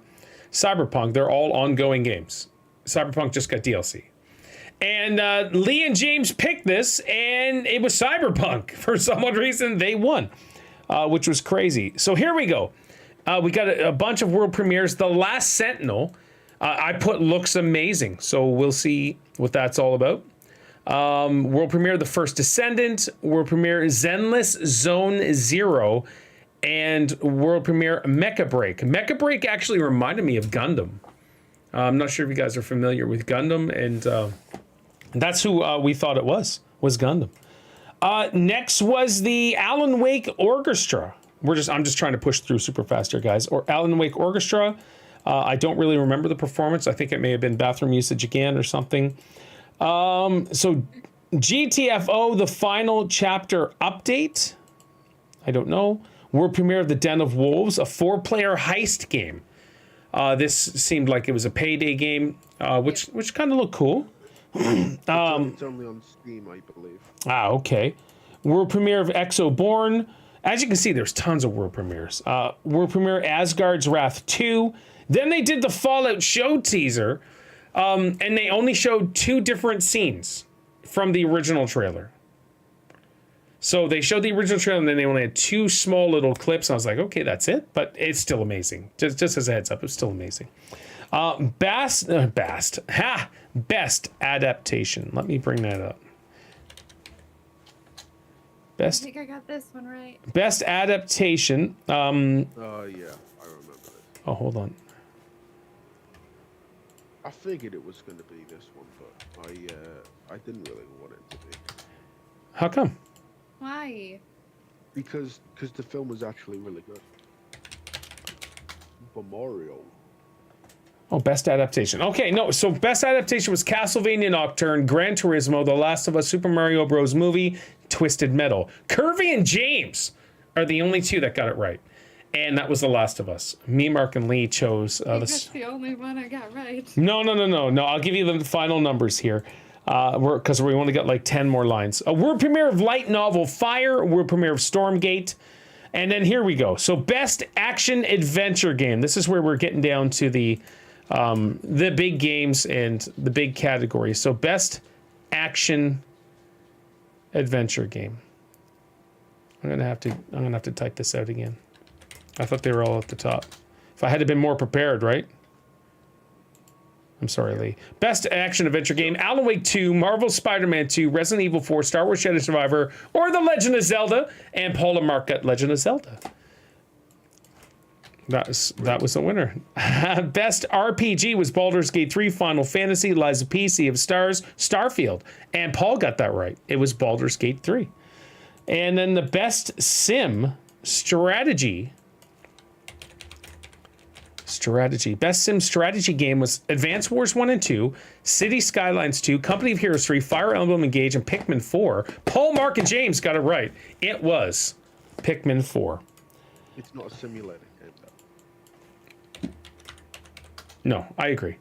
Cyberpunk, they're all ongoing games. Cyberpunk just got DLC. And Lee and James picked this, and it was Cyberpunk. For some odd reason, they won, which was crazy. So here we go. We got a bunch of world premieres. The Last Sentinel, I put looks amazing. So we'll see what that's all about. World premiere, The First Descendant. World premiere, Zenless Zone Zero. And world premiere, Mecha Break. Mecha Break actually reminded me of Gundam. I'm not sure if you guys are familiar with Gundam, and that's who we thought it was Gundam. Next was the Alan Wake Orchestra. I'm just trying to push through super fast here, guys. Or Alan Wake Orchestra. I don't really remember the performance. I think it may have been bathroom usage again or something. So GTFO, the final chapter update. I don't know. World premiere of The Den of Wolves, a 4-player heist game. This seemed like it was a payday game, which kind of looked cool. It's only on Steam, I believe. Okay. World premiere of Exoborn. As you can see, there's tons of world premieres. World premiere Asgard's Wrath 2. Then they did the Fallout show teaser, and they only showed 2 different scenes from the original trailer. So they showed the original trailer, and then they only had 2 small little clips. And I was like, okay, that's it. But it's still amazing. Just as a heads up, it's still amazing. Best adaptation. Let me bring that up. I think I got this one right. Best adaptation. Oh, yeah, I remember this. Oh, hold on. I figured it was going to be this one, but I didn't really want it to be. How come? Why? Because the film was actually really good. Memorial. Oh, best adaptation. Okay, no. So best adaptation was Castlevania Nocturne, Gran Turismo, The Last of Us, Super Mario Bros. Movie, Twisted Metal. Kirby and James are the only 2 that got it right. And that was The Last of Us. Me, Mark, and Lee chose That's the only one I got right. No. I'll give you the final numbers here. Because we only got like 10 more lines. A world premiere of light novel Fire, world premiere of Stormgate. And then here we go. So best action adventure game. This is where we're getting down to the big games and the big categories. So best action adventure game. I'm gonna have to type this out again. I thought they were all at the top. If I had been more prepared, right? I'm sorry, Lee. Best action adventure game: Alan Wake 2, Marvel Spider-Man 2, Resident Evil 4, Star Wars Jedi Survivor, or The Legend of Zelda. And Paul and Mark got Legend of Zelda. That was the winner. Best RPG was Baldur's Gate 3, Final Fantasy, Lies of P, Sea of Stars, Starfield. And Paul got that right. It was Baldur's Gate 3. And then the best sim strategy. Best sim strategy game was Advance Wars 1 and 2, City Skylines 2, Company of Heroes 3, Fire Emblem Engage, and Pikmin 4. Paul, Mark, and James got it right. It was Pikmin 4. It's not a simulator game, though. No, I agree.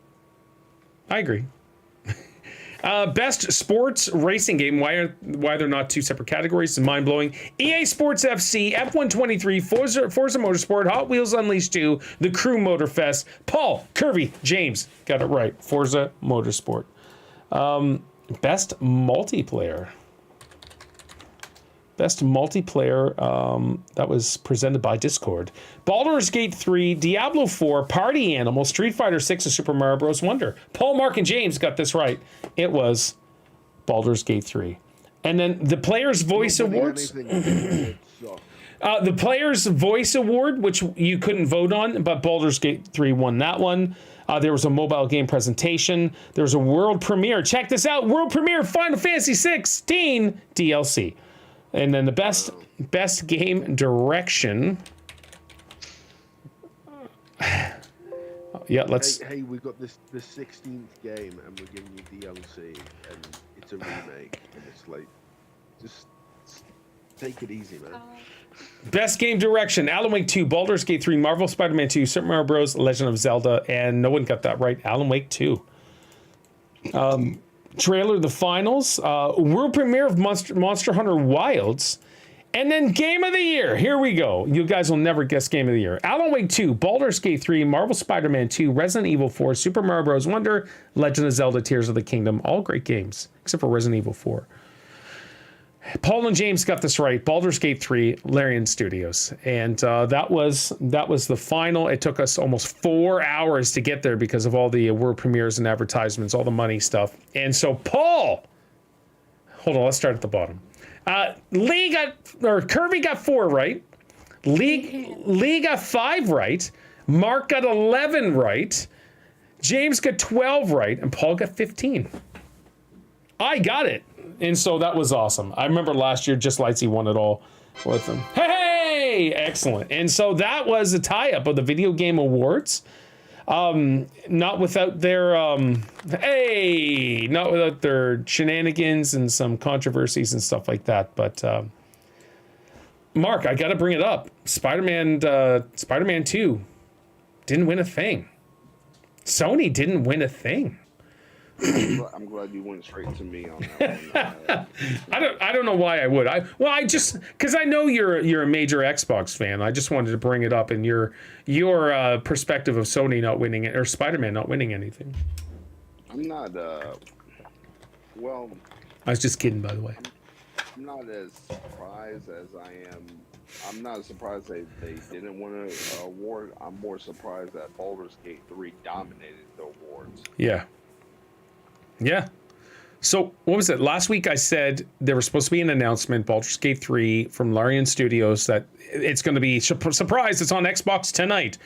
Best sports racing game. Why they're not 2 separate categories is mind-blowing. EA Sports FC, F123, Forza Motorsport, Hot Wheels Unleashed 2, The Crew Motorfest. Paul, Kirby, James got it right. Forza Motorsport. Best multiplayer. Best multiplayer, that was presented by Discord. Baldur's Gate 3, Diablo 4, Party Animal, Street Fighter 6, and Super Mario Bros. Wonder. Paul, Mark, and James got this right. It was Baldur's Gate 3. And then the Player's Voice Awards. The Player's Voice Award, which you couldn't vote on, but Baldur's Gate 3 won that one. There was a mobile game presentation. There was a world premiere. Check this out. World premiere Final Fantasy 16 DLC. And then the best game direction. Yeah, let's. Hey, we got the 16th game, and we're giving you DLC, and it's a remake, and it's like, just take it easy, man. Best game direction: Alan Wake 2, Baldur's Gate 3, Marvel Spider-Man 2, Super Mario Bros., Legend of Zelda, and no one got that right. Alan Wake 2. Trailer: the finals, world premiere of Monster Hunter Wilds, And then Game of the Year. Here we go. You guys will never guess Game of the Year. Alan Wake 2, Baldur's Gate 3, Marvel Spider-Man 2, Resident Evil 4, Super Mario Bros. Wonder, Legend of Zelda Tears of the Kingdom. All great games, except for Resident Evil 4. Paul and James got this right. Baldur's Gate 3, Larian Studios. And that was the final. It took us almost 4 hours to get there because of all the world premieres and advertisements, all the money stuff. And so Paul, hold on, let's start at the bottom. Kirby got 4 right. Lee got 5 right. Mark got 11 right. James got 12 right. And Paul got 15. I got it. And so that was awesome. I remember last year, Just Lightsy won it all with them. Hey! Excellent. And so that was a tie-up of the Video Game Awards. Not without their not without their shenanigans and some controversies and stuff like that. But Mark, I got to bring it up. Spider-Man 2 didn't win a thing. Sony didn't win a thing. I'm glad you went straight to me on that one. I don't know why I would. I just because I know you're a major Xbox fan. I just wanted to bring it up and your perspective of Sony not winning it or Spider-Man not winning anything. I'm not. Well, I was just kidding, by the way. I'm not as surprised as I am. I'm not surprised they didn't win an award. I'm more surprised that Baldur's Gate 3 dominated the awards. Yeah. Yeah. So what was it? Last week I said there was supposed to be an announcement, Baldur's Gate 3 from Larian Studios, that it's going to be, surprise, it's on Xbox tonight.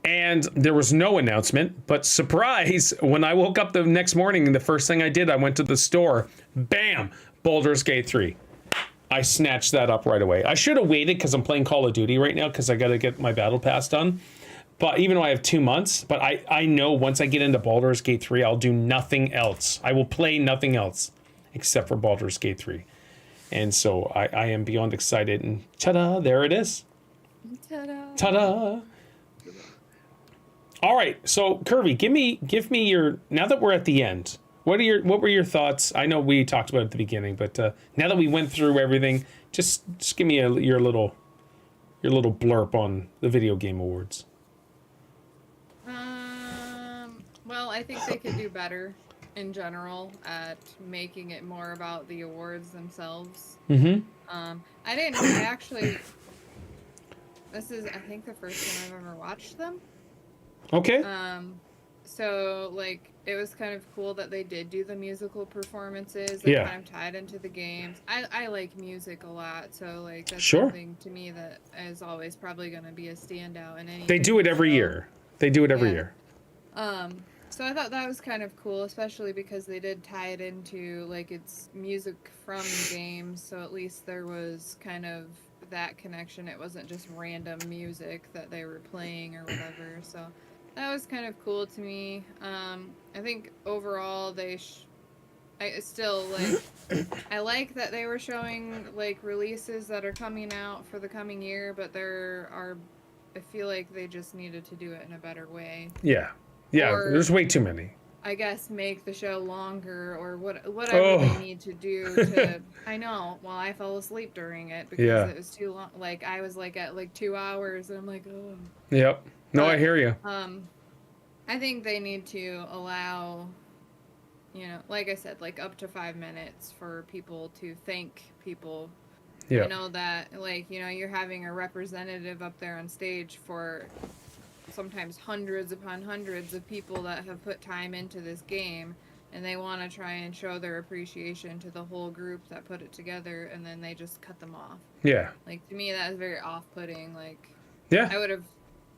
And there was no announcement, but surprise, when I woke up the next morning, the first thing I did, I went to the store, bam, Baldur's Gate 3. I snatched that up right away. I should have waited because I'm playing Call of Duty right now because I got to get my Battle Pass done. But even though I have 2 months, but I know once I get into Baldur's Gate 3, I'll do nothing else. I will play nothing else except for Baldur's Gate 3. And so I am beyond excited. And ta-da, there it is. Ta-da. Ta-da. All right, so Kirby, give me your, now that we're at the end, what were your thoughts? I know we talked about it at the beginning, but now that we went through everything, just give me your little blurb on the Video Game Awards. Well, I think they could do better in general at making it more about the awards themselves. Mm-hmm. This is, I think, the first time I've ever watched them. Okay. So, like, it was kind of cool that they did do the musical performances that kind of tied into the games. I like music a lot, so, like, that's something to me that is always probably going to be a standout in any. They do it every year. They do it every year. So I thought that was kind of cool, especially because they did tie it into, like, it's music from the games, so at least there was kind of that connection. It wasn't just random music that they were playing or whatever, so that was kind of cool to me. I think overall I still, like, I like that they were showing, like, releases that are coming out for the coming year, but I feel like they just needed to do it in a better way. Yeah. Yeah, or, there's way too many. I guess make the show longer or whatever they need to do to. I know. Well, I fell asleep during it because it was too long. Like I was like at like 2 hours, and I'm like, oh. Yep. No, I hear you. I think they need to allow, like I said, like up to 5 minutes for people to thank people. Yeah. I know that, like, you're having a representative up there on stage for sometimes hundreds upon hundreds of people that have put time into this game, and they want to try and show their appreciation to the whole group that put it together, and then they just cut them off. Yeah. Like, to me, that is very off-putting. Like, yeah. I would have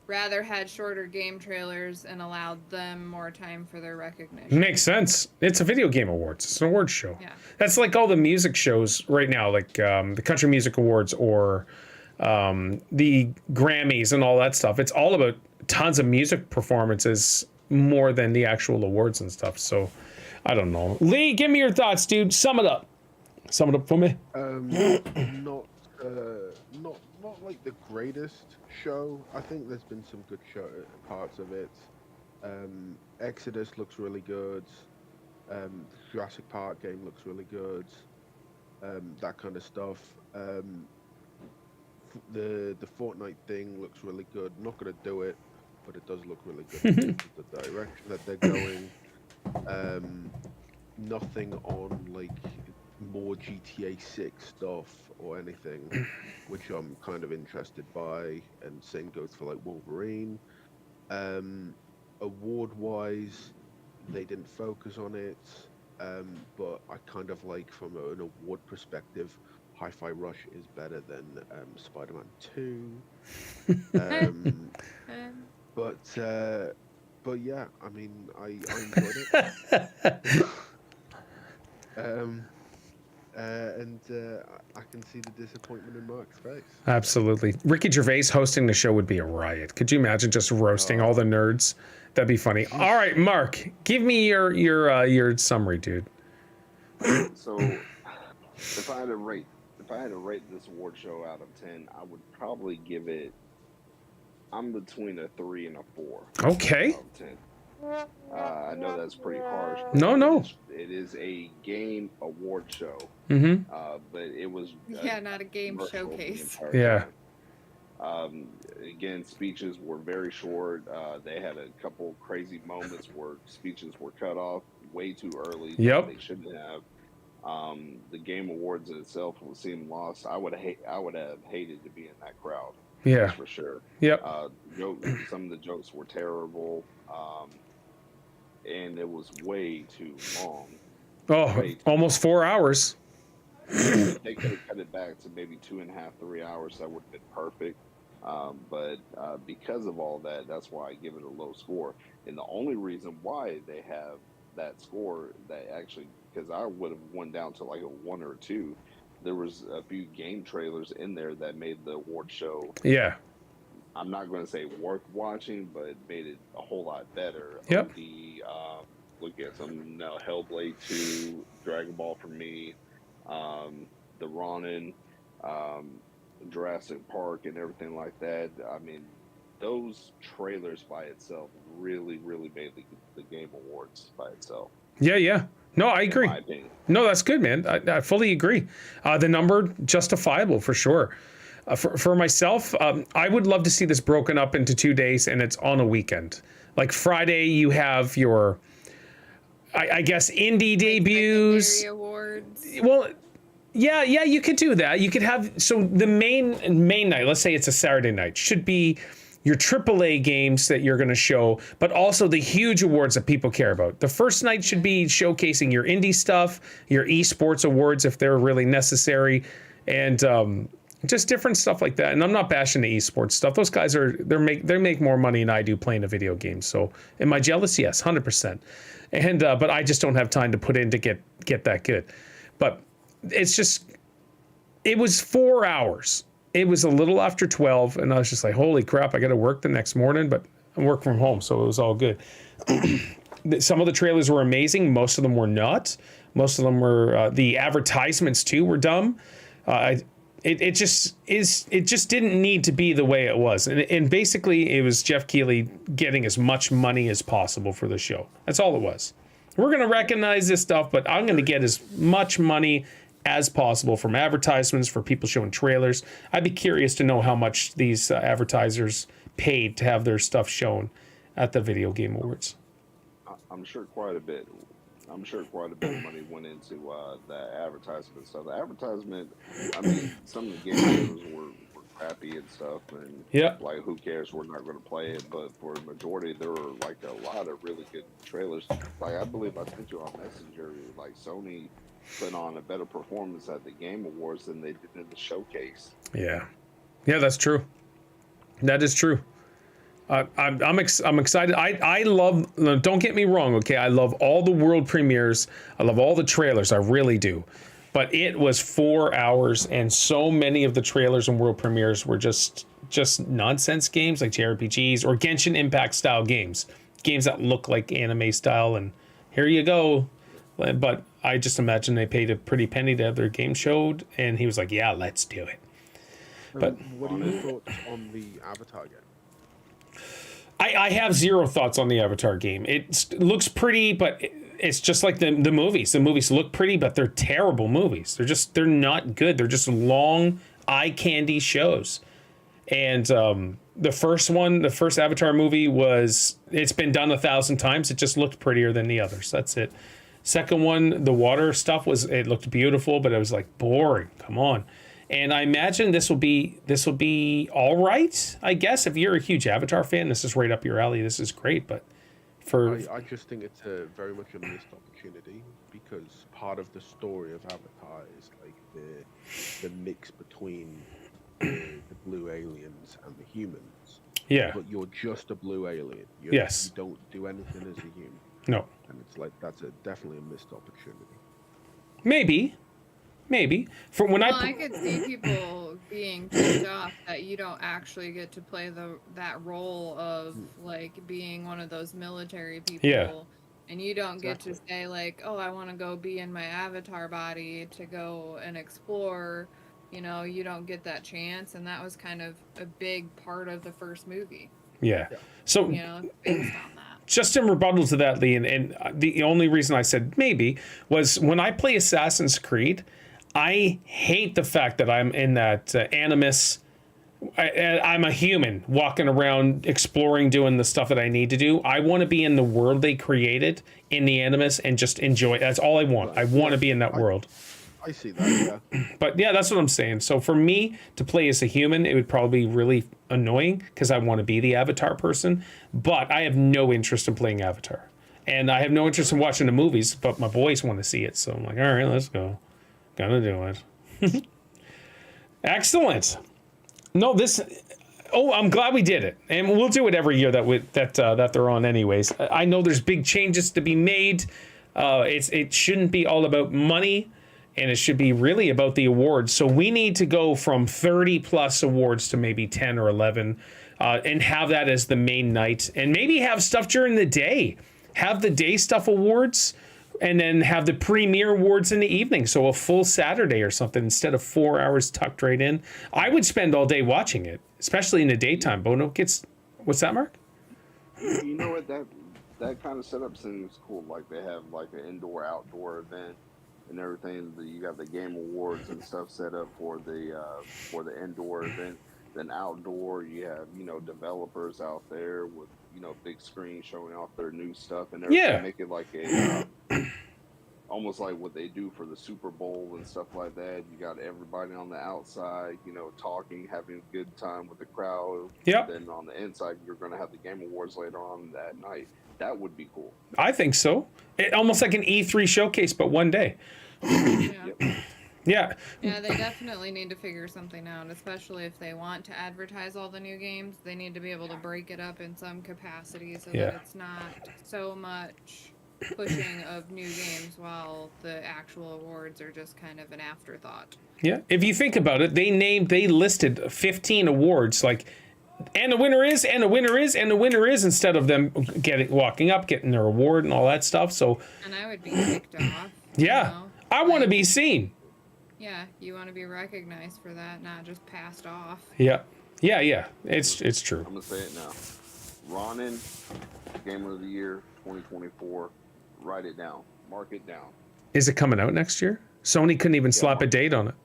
rather had shorter game trailers and allowed them more time for their recognition. Makes sense. It's a Video Game Awards. It's an awards show. Yeah. That's like all the music shows right now, like the Country Music Awards or the Grammys and all that stuff. It's all about tons of music performances more than the actual awards and stuff. So I don't know. Lee, give me your thoughts, dude. Sum it up. Sum it up for me. Not like the greatest show. I think there's been some good parts of it. Exodus looks really good. The Jurassic Park game looks really good. That kind of stuff. the Fortnite thing looks really good. I'm not gonna do it, but it does look really good because of the direction that they're going. Nothing on like more GTA 6 stuff or anything, which I'm kind of interested by, and same goes for like Wolverine. Award-wise, they didn't focus on it, but I kind of like from an award perspective, Hi-Fi Rush is better than Spider-Man 2. But yeah, I mean, I enjoyed it. And I can see the disappointment in Mark's face. Absolutely. Ricky Gervais hosting the show would be a riot. Could you imagine just roasting all the nerds? That'd be funny. All right, Mark, give me your summary, dude. So, if I had to rate this award show out of 10, I would probably give it. I'm between a 3 and a 4. Okay. Out of 10. I know that's pretty harsh. No. It is a game award show. Mm-hmm. But it was not a game showcase. Yeah. Again, speeches were very short. They had a couple crazy moments where speeches were cut off way too early. Yep. They shouldn't have. The game awards in itself seemed lost. I would have hated to be in that crowd. Yeah. That's for sure. Yep. Some of the jokes were terrible. And it was way too long. Almost 4 hours. They could have cut it back to maybe 2.5, 3 hours. That would have been perfect. But because of all that, that's why I give it a low score. And the only reason why they have that score, that actually, because I would have went down to like a 1 or 2. There was a few game trailers in there that made the award show. Yeah. I'm not going to say worth watching, but it made it a whole lot better. Yep. Look at some now, Hellblade 2, Dragon Ball for me, the Ronin, Jurassic Park, and everything like that. I mean, those trailers by itself really, really made the Game Awards by itself. Yeah. No, I agree. No, that's good, man. I fully agree. The number, justifiable for sure. For myself, I would love to see this broken up into 2 days and it's on a weekend. Like Friday, you have your, I guess, indie debuts. Awards. Well, yeah, you could do that. You could have, so the main night, let's say it's a Saturday night, should be your AAA games that you're going to show, but also the huge awards that people care about. The first night should be showcasing your indie stuff, your esports awards if they're really necessary, and just different stuff like that. And I'm not bashing the esports stuff. Those guys they make more money than I do playing a video game. So am I jealous? Yes, 100%. And but I just don't have time to put in to get that good. But it's just, it was 4 hours. It was a little after 12, and I was just like, holy crap, I got to work the next morning, but I work from home, so it was all good. Some of the trailers were amazing. Most of them were not. Most of them were, the advertisements too were dumb. It just didn't need to be the way it was. And basically it was Jeff Keighley getting as much money as possible for the show. That's all it was. We're going to recognize this stuff, but I'm going to get as much money as possible from advertisements, for people showing trailers. I'd be curious to know how much these advertisers paid to have their stuff shown at the Video Game Awards. I'm sure quite a bit. I'm sure quite a bit of money went into the advertisement stuff. The advertisement, I mean, some of the game trailers were crappy and stuff, and like, who cares? We're not going to play it. But for the majority, there were like a lot of really good trailers. Like, I believe I sent you on Messenger, like Sony put on a better performance at the Game Awards than they did in the showcase. Yeah, that's true. That is true. I'm excited. I love. Don't get me wrong, okay? I love all the world premieres. I love all the trailers. I really do. But it was 4 hours, and so many of the trailers and world premieres were just nonsense games like JRPGs or Genshin Impact style games that look like anime style. And here you go. But I just imagine they paid a pretty penny to have their game showed, and he was like, "Yeah, let's do it." But what are your thoughts on the Avatar game? I have zero thoughts on the Avatar game. It looks pretty, but it's just like the movies. The movies look pretty, but they're terrible movies. They're not good. They're just long eye candy shows. And the first Avatar movie it's been done 1,000 times. It just looked prettier than the others. That's it. Second one, the water stuff it looked beautiful, but it was like boring. Come on. And I imagine this will be all right. I guess if you're a huge Avatar fan, this is right up your alley. This is great. But I just think it's very much a missed opportunity, because part of the story of Avatar is like the mix between the blue aliens and the humans. Yeah. But you're just a blue alien. You don't do anything as a human. No. And it's like that's definitely a missed opportunity. Maybe. For when I could see people being tipped off that you don't actually get to play that role of like being one of those military people. Yeah. And you don't get to say like, oh, I want to go be in my avatar body to go and explore. You know, you don't get that chance, and that was kind of a big part of the first movie. Yeah. So based on that. Just in rebuttal to that, Lee, and the only reason I said maybe was when I play Assassin's Creed, I hate the fact that I'm in that animus. I'm a human walking around, exploring, doing the stuff that I need to do. I want to be in the world they created in the animus and just enjoy it. That's all I want. I want to be in that world. I see that, yeah. But yeah, that's what I'm saying. So for me to play as a human, it would probably be really annoying because I want to be the Avatar person. But I have no interest in playing Avatar. And I have no interest in watching the movies, but my boys want to see it. So I'm like, all right, let's go. Gonna do it. Excellent. No, I'm glad we did it. And we'll do it every year that they're on anyways. I know there's big changes to be made. It shouldn't be all about money. And it should be really about the awards. So we need to go from 30 plus awards to maybe 10 or 11 and have that as the main night. And maybe have stuff during the day. Have the day stuff awards and then have the premiere awards in the evening. So a full Saturday or something instead of 4 hours tucked right in. I would spend all day watching it, especially in the daytime. Bono gets, what's that, Mark? You know what, that kind of setup seems cool. Like they have like an indoor-outdoor event and everything. You got the game awards and stuff set up for the indoor event. Then outdoor, you have developers out there with big screens showing off their new stuff and everything. Yeah. Make it like a almost like what they do for the Super Bowl and stuff like that. You got everybody on the outside, talking, having a good time with the crowd. Yep. Then on the inside, you're going to have the game awards later on that night. That would be cool. I think so. Almost like an E3 showcase, but one day. Yeah. Yeah, they definitely need to figure something out, especially if they want to advertise all the new games. They need to be able to break it up in some capacity so that it's not so much pushing of new games while the actual awards are just kind of an afterthought. Yeah. If you think about it, they listed 15 awards, like, and the winner is, and the winner is, and the winner is, instead of them walking up, getting their award and all that stuff. So. And I would be kicked off. Yeah. I want to be seen. Yeah, you want to be recognized for that, not just passed off. Yeah. It's true. I'm gonna say it now. Ronin, Gamer of the Year 2024. Write it down. Mark it down. Is it coming out next year? Sony couldn't even slap a date on it.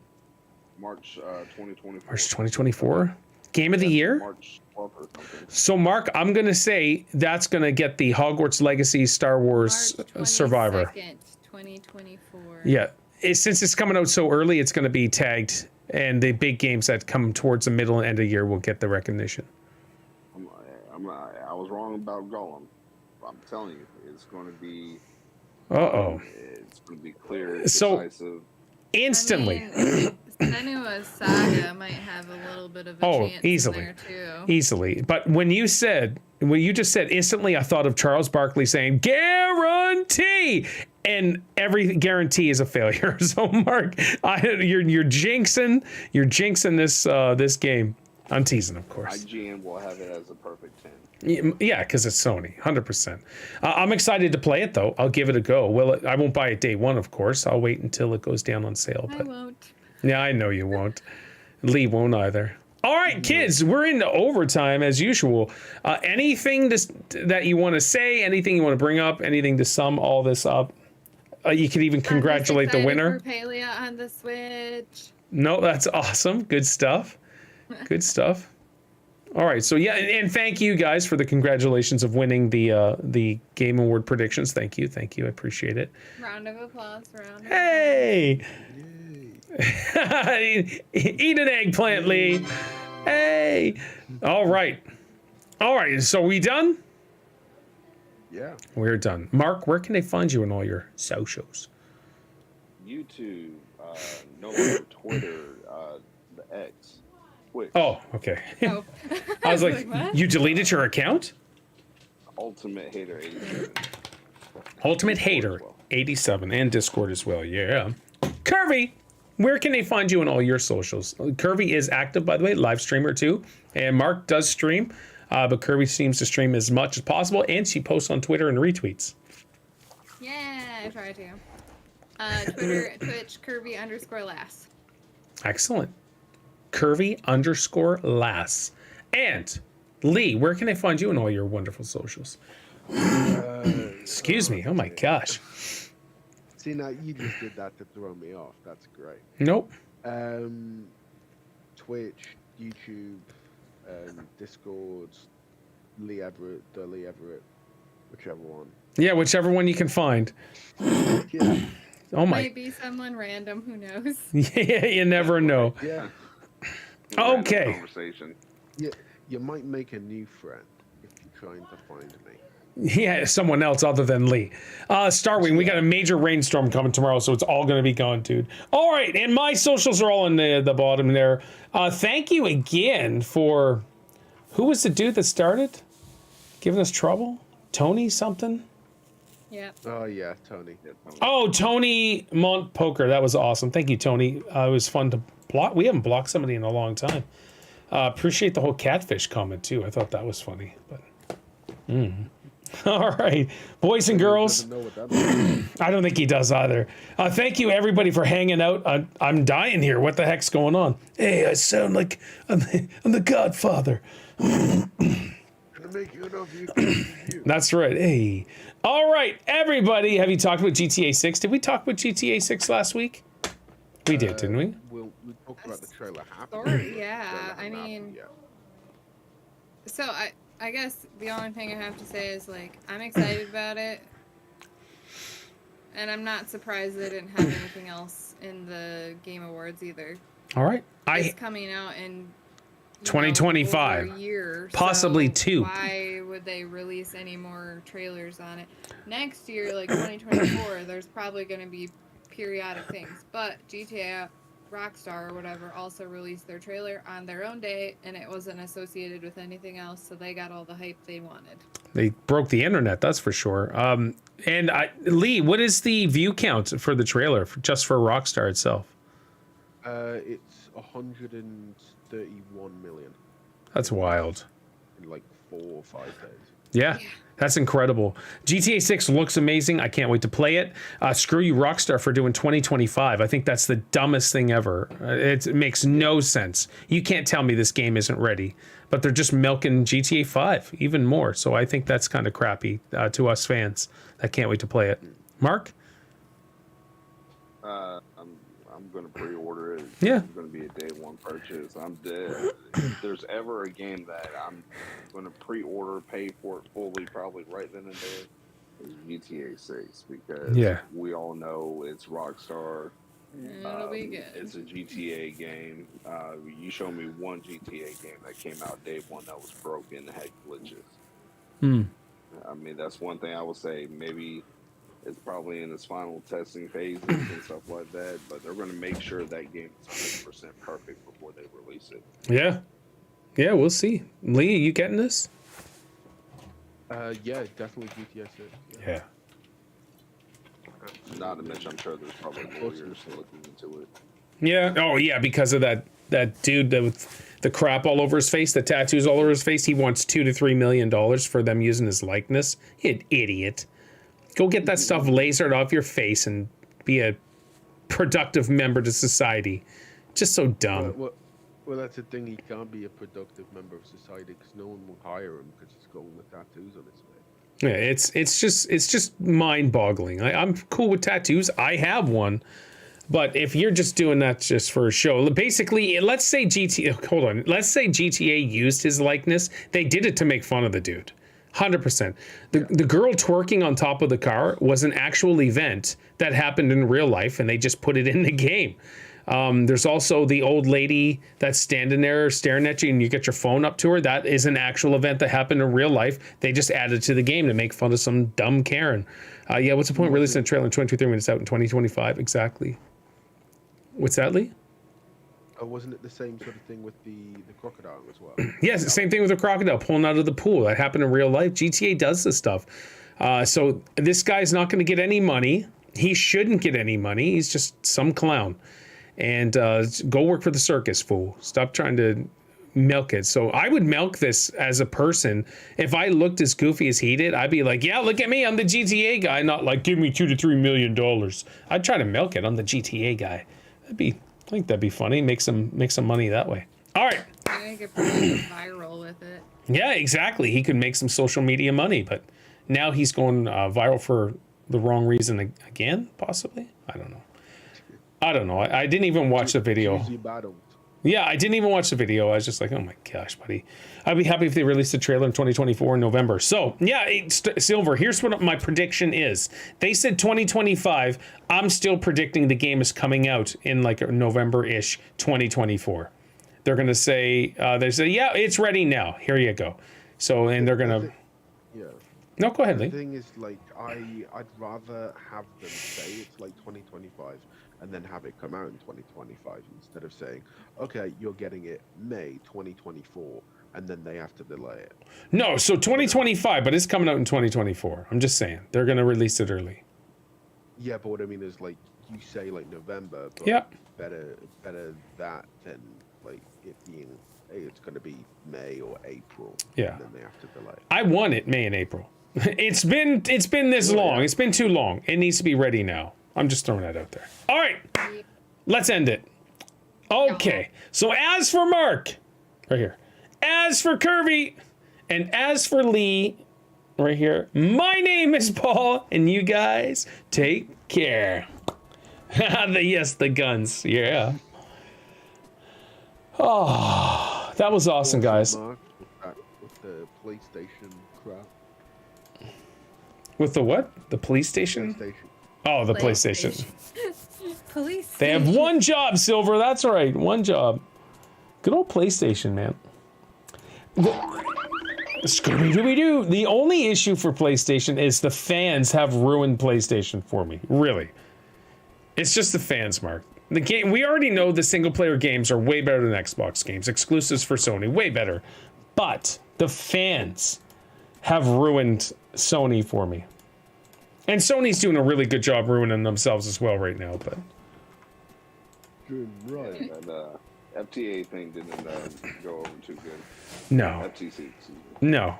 March 2024. March 2024. Game of the Year. March 12th or something. So Mark, I'm gonna say that's gonna get the Hogwarts Legacy Star Wars Survivor. March 22nd, 2024. Yeah. Since it's coming out so early, it's going to be tagged, and the big games that come towards the middle and end of the year will get the recognition. I was wrong about Gollum. I'm telling you, it's going to be. It's going to be clear, decisive. Instantly. I mean, Senua's Saga might have a little bit of a chance easily. in there too. Easily. But when you just said instantly, I thought of Charles Barkley saying guarantee, and every guarantee is a failure. So Mark, you're jinxing this game. I'm teasing, of course. IGN will have it as a perfect 10. Yeah, because it's Sony, 100%. I'm excited to play it though. I'll give it a go. I won't buy it day one, of course. I'll wait until it goes down on sale. I won't. Yeah, I know you won't. Lee won't either. All right, kids, we're into overtime as usual. Anything that you want to say? Anything you want to bring up? Anything to sum all this up? You could even congratulate the winner. For Palea on the Switch. No, that's awesome. Good stuff. Good stuff. All right. So yeah, and thank you guys for the congratulations of winning the Game Award predictions. Thank you. I appreciate it. Round of applause. Hey! Yay. Eat an eggplant, Lee. Hey! All right. So we done? Yeah. We're done. Mark, where can they find you on all your socials? YouTube, no longer Twitter, the X, Twitch. Oh, okay. Oh. I was like, what? you deleted your account? Ultimate Hater 87. Ultimate Discord Hater as well. 87 and Discord as well. Yeah. Curvy, where can they find you on all your socials? Curvy is active, by the way, live streamer too. And Mark does stream, but Curvy seems to stream as much as possible, and she posts on Twitter and retweets. Yeah, I try to. Twitter, Twitch, Curvy_Lass. Excellent. Curvy_Lass. And Lee, where can I find you on all your wonderful socials? Excuse me. Oh my gosh. See, now you just did that to throw me off. That's great. Nope. Twitch, YouTube, Discord, Lee Everett, whichever one. Yeah, whichever one you can find. Yeah. Oh my. Might be someone random, who knows? Yeah, you never know. Yeah. Random Okay. Conversation. You might make a new friend if you're trying to find me. Yeah, someone else other than Lee. Starwing, we got a major rainstorm coming tomorrow, so it's all going to be gone, dude. All right, and my socials are all in the bottom there. Thank you again for... Who was the dude that started? Giving us trouble? Tony something? Yep. Oh yeah, Tony. Yeah, Tony. Oh, Tony Montpoker. That was awesome. Thank you, Tony. It was fun to block. We haven't blocked somebody in a long time. Appreciate the whole catfish comment, too. I thought that was funny. But All right. Boys and girls. Doesn't know what that means. I don't think he does either. Thank you, everybody, for hanging out. I'm dying here. What the heck's going on? Hey, I sound like I'm the Godfather. Gonna make you enough you. That's right. Hey. All right, everybody. Have you talked about GTA 6? Did we talk about GTA 6 last week? We did, didn't we? We talked about the trailer Sorry, yeah. Trailer I happened, mean, yeah. so I guess the only thing I have to say is, like, I'm excited about it. And I'm not surprised they didn't have anything else in the Game Awards either. All right. It's coming out in 2025. over a year, Possibly so two. Why would they release any more trailers on it? Next year, like 2024, there's probably going to be periodic things. But GTA, Rockstar, or whatever, also released their trailer on their own day, and it wasn't associated with anything else, so they got all the hype they wanted. They broke the internet, that's for sure. Lee, what is the view count for the trailer, just for Rockstar itself? It's 131 million That's wild. in like 4 or 5 days. Yeah, that's incredible. GTA 6 looks amazing. I can't wait to play it. Screw you, Rockstar, for doing 2025. I think that's the dumbest thing ever. It makes no sense. You can't tell me this game isn't ready. But they're just milking GTA 5 even more. So I think that's kind of crappy to us fans. I can't wait to play it. Mark? I'm going to pre-order it. Yeah. It's going to be a day one purchase. I'm dead. If there's ever a game that I'm going to pre-order, pay for it fully, probably right then and there, is GTA 6, because we all know it's Rockstar. It'll be good. It's a GTA game. You show me one GTA game that came out day one that was broken, had glitches. I mean, that's one thing I would say. Maybe it's probably in its final testing phases and stuff like that, but they're going to make sure that game is 100% perfect before they release it. Yeah. Yeah, we'll see. Lee, are you getting this? Yeah, definitely GTA 6. Yeah. Not to mention, I'm sure there's probably lawyers looking into it. Yeah. Oh, yeah, because of that dude with the crap all over his face, the tattoos all over his face. He wants $2 to $3 million for them using his likeness. You idiot. Go get that stuff lasered off your face and be a productive member to society. Just so dumb. Well, that's the thing. He can't be a productive member of society because no one will hire him because he's going with tattoos on his face. Yeah, it's just mind-boggling. I'm cool with tattoos. I have one, But if you're just doing that just for a show, basically, let's say GTA used his likeness. They did it to make fun of the dude. 100%. The girl twerking on top of the car was an actual event that happened in real life, and they just put it in the game. There's also the old lady that's standing there staring at you and you get your phone up to her. That is an actual event that happened in real life. They just added to the game to make fun of some dumb Karen. Yeah, what's the point? Releasing a trailer in 23 minutes out in 2025. Exactly. What's that, Lee? Wasn't it the same sort of thing with the crocodile as well? Yes, same thing with the crocodile pulling out of the pool. That happened in real life. GTA does this stuff. So this guy's not going to get any money. He shouldn't get any money. He's just some clown. And go work for the circus, fool. Stop trying to milk it. So I would milk this as a person. If I looked as goofy as he did, I'd be like, yeah, look at me. I'm the GTA guy. Not like, give me $2 to $3 million. I'd try to milk it. I'm the GTA guy. I think that'd be funny. Make some money that way. All right. I think it probably goes viral with it. Yeah, exactly. He could make some social media money, but now he's going viral for the wrong reason again, possibly. I don't know. I didn't even watch the video. Yeah, I didn't even watch the video. I was just like, oh my gosh, buddy. I'd be happy if they released a trailer in 2024 in November. So, yeah, Silver, here's what my prediction is. They said 2025. I'm still predicting the game is coming out in like November-ish 2024. They're going to say, yeah, it's ready now. Here you go. So, and they're going to... Yeah. No, go ahead, Lee. The thing is, like, I'd rather have them say it's like 2025 and then have it come out in 2025 instead of saying, okay, you're getting it May 2024, and then they have to delay it. No, so 2025, but it's coming out in 2024. I'm just saying. They're going to release it early. Yeah, but what I mean is, like, you say, like, November, but yeah. better that than, like, it being, hey, it's going to be May or April. Yeah. And then they have to delay it. I want it May and April. It's been this long. Yeah. It's been too long. It needs to be ready now. I'm just throwing that out there. All right, let's end it. Okay, so as for Mark, right here, as for Curvy, and as for Lee, right here, my name is Paul, and you guys take care. Yes, the guns, yeah. Oh, that was awesome, guys. Mark, with the PlayStation crap. With the what? The police station? PlayStation. Oh, the PlayStation. Police. They have one job, Silver. That's right, one job. Good old PlayStation, man. Scooby-Dooby-Doo. The only issue for PlayStation is the fans have ruined PlayStation for me. Really. It's just the fans, Mark. The game. We already know the single-player games are way better than Xbox games. Exclusives for Sony, way better. But the fans have ruined Sony for me. And Sony's doing a really good job ruining themselves as well right now, but... Right. And FTA thing didn't go over too good. No. FTC, excuse me. No.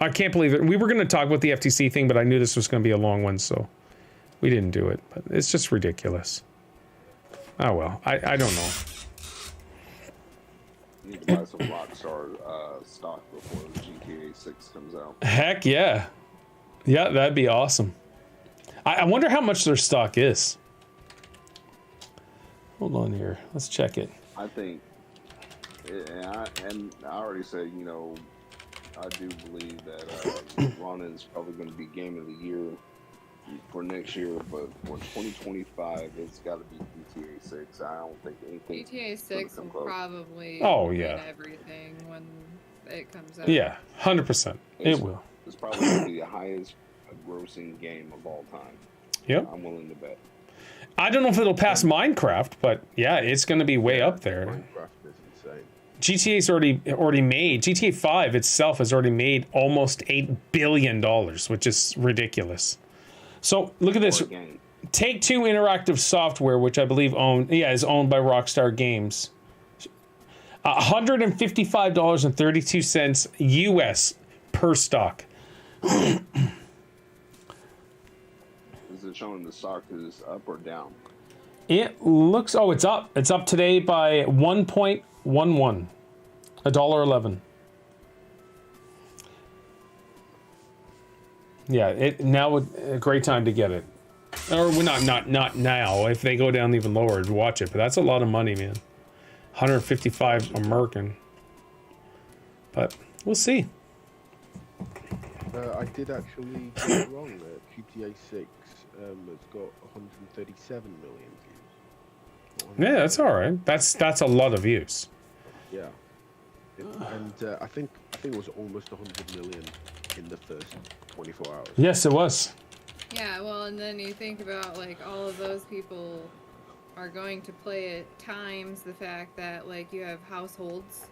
I can't believe it. We were going to talk about the FTC thing, but I knew this was going to be a long one, so we didn't do it. But it's just ridiculous. Oh, well. I don't know. You need to buy some Rockstar stock before the GTA 6 comes out. Heck yeah. Yeah, that'd be awesome. I wonder how much their stock is. Hold on here. Let's check it. I think, and I already said, you know, I do believe that Ronan's probably going to be Game of the Year for next year, but for 2025, it's got to be GTA 6. I don't think anything. GTA 6 will probably win everything when it comes out. Yeah, 100%. It will. It's probably going to be the highest grossing game of all time. Yep. I'm willing to bet. I don't know if it'll pass Minecraft, but yeah, it's going to be way up there. Minecraft is insane. GTA's already made. GTA 5 itself has already made almost $8 billion, which is ridiculous. So look at this. Take-Two Interactive Software, which I believe is owned by Rockstar Games. $155.32 US per stock. Is it showing the stock is up or down? It looks, it's up. It's up today by 1.11. $1.11. Yeah, now a great time to get it. Or we're not now. If they go down even lower, watch it. But that's a lot of money, man. 155 American. But we'll see. I did actually get it wrong. GTA 6 has got 137 million views. Yeah, that's all right. That's a lot of views. Yeah. And I think it was almost 100 million in the first 24 hours. Yes, it was. Yeah, well, and then you think about, like, all of those people are going to play it times the fact that, like, you have households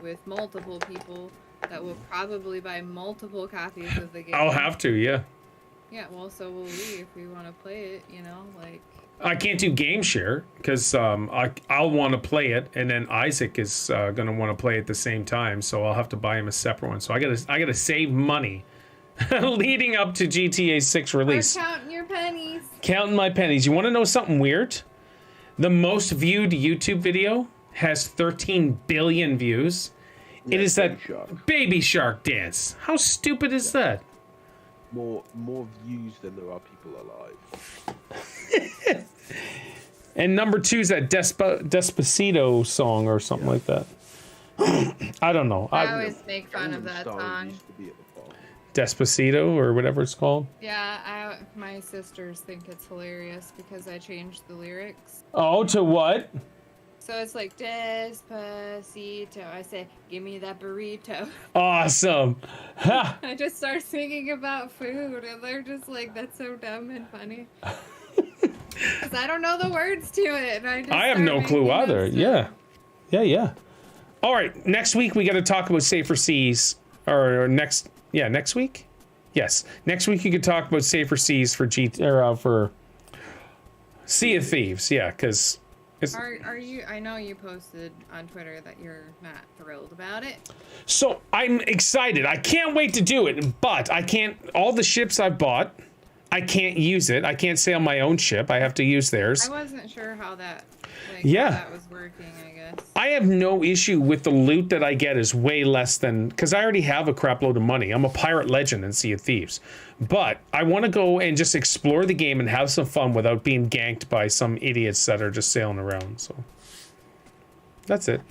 with multiple people that will probably buy multiple copies of the game. I'll have to, yeah. Yeah, well, so will we if we want to play it, you know, like... I can't do game share because I'll want to play it, and then Isaac is gonna want to play at the same time, so I'll have to buy him a separate one. So I gotta save money leading up to GTA 6 release. Or counting your pennies. Counting my pennies. You want to know something weird? The most viewed YouTube video has 13 billion views. Yeah, it is that Shark. Baby Shark dance. How stupid is that? More views than there are people alive. And number 2 is that Despacito song or something like that. I don't know. I always make fun of that song. Used to be at the top. Despacito or whatever it's called. Yeah, my sisters think it's hilarious because I changed the lyrics. Oh, to what? So it's like, Despacito. I say, give me that burrito. Awesome. Ha! I just start singing about food, and they're just like, that's so dumb and funny. Because I don't know the words to it. And I have no clue either. Yeah. All right. Next week, we got to talk about Safer Seas. Or next week? Yes. Next week, you could talk about Safer Seas for for Sea of Thieves. Yeah, because... Are you? I know you posted on Twitter that you're not thrilled about it. So I'm excited. I can't wait to do it, but I can't. All the ships I've bought, I can't use it. I can't sail my own ship. I have to use theirs. I wasn't sure how that. Yeah. How that was working. I guess. I have no issue with the loot that I get is way less than because I already have a crap load of money. I'm a pirate legend in Sea of Thieves, but I want to go and just explore the game and have some fun without being ganked by some idiots that are just sailing around. So that's it.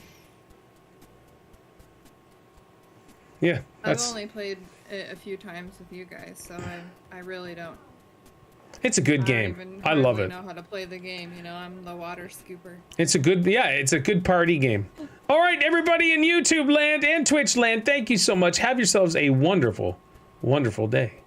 Yeah, I've only played it a few times with you guys, so I really don't. It's a good game. I love it. I know how to play the game. You know, I'm the water scooper. It's a good party game. All right, everybody in YouTube land and Twitch land, thank you so much. Have yourselves a wonderful, wonderful day.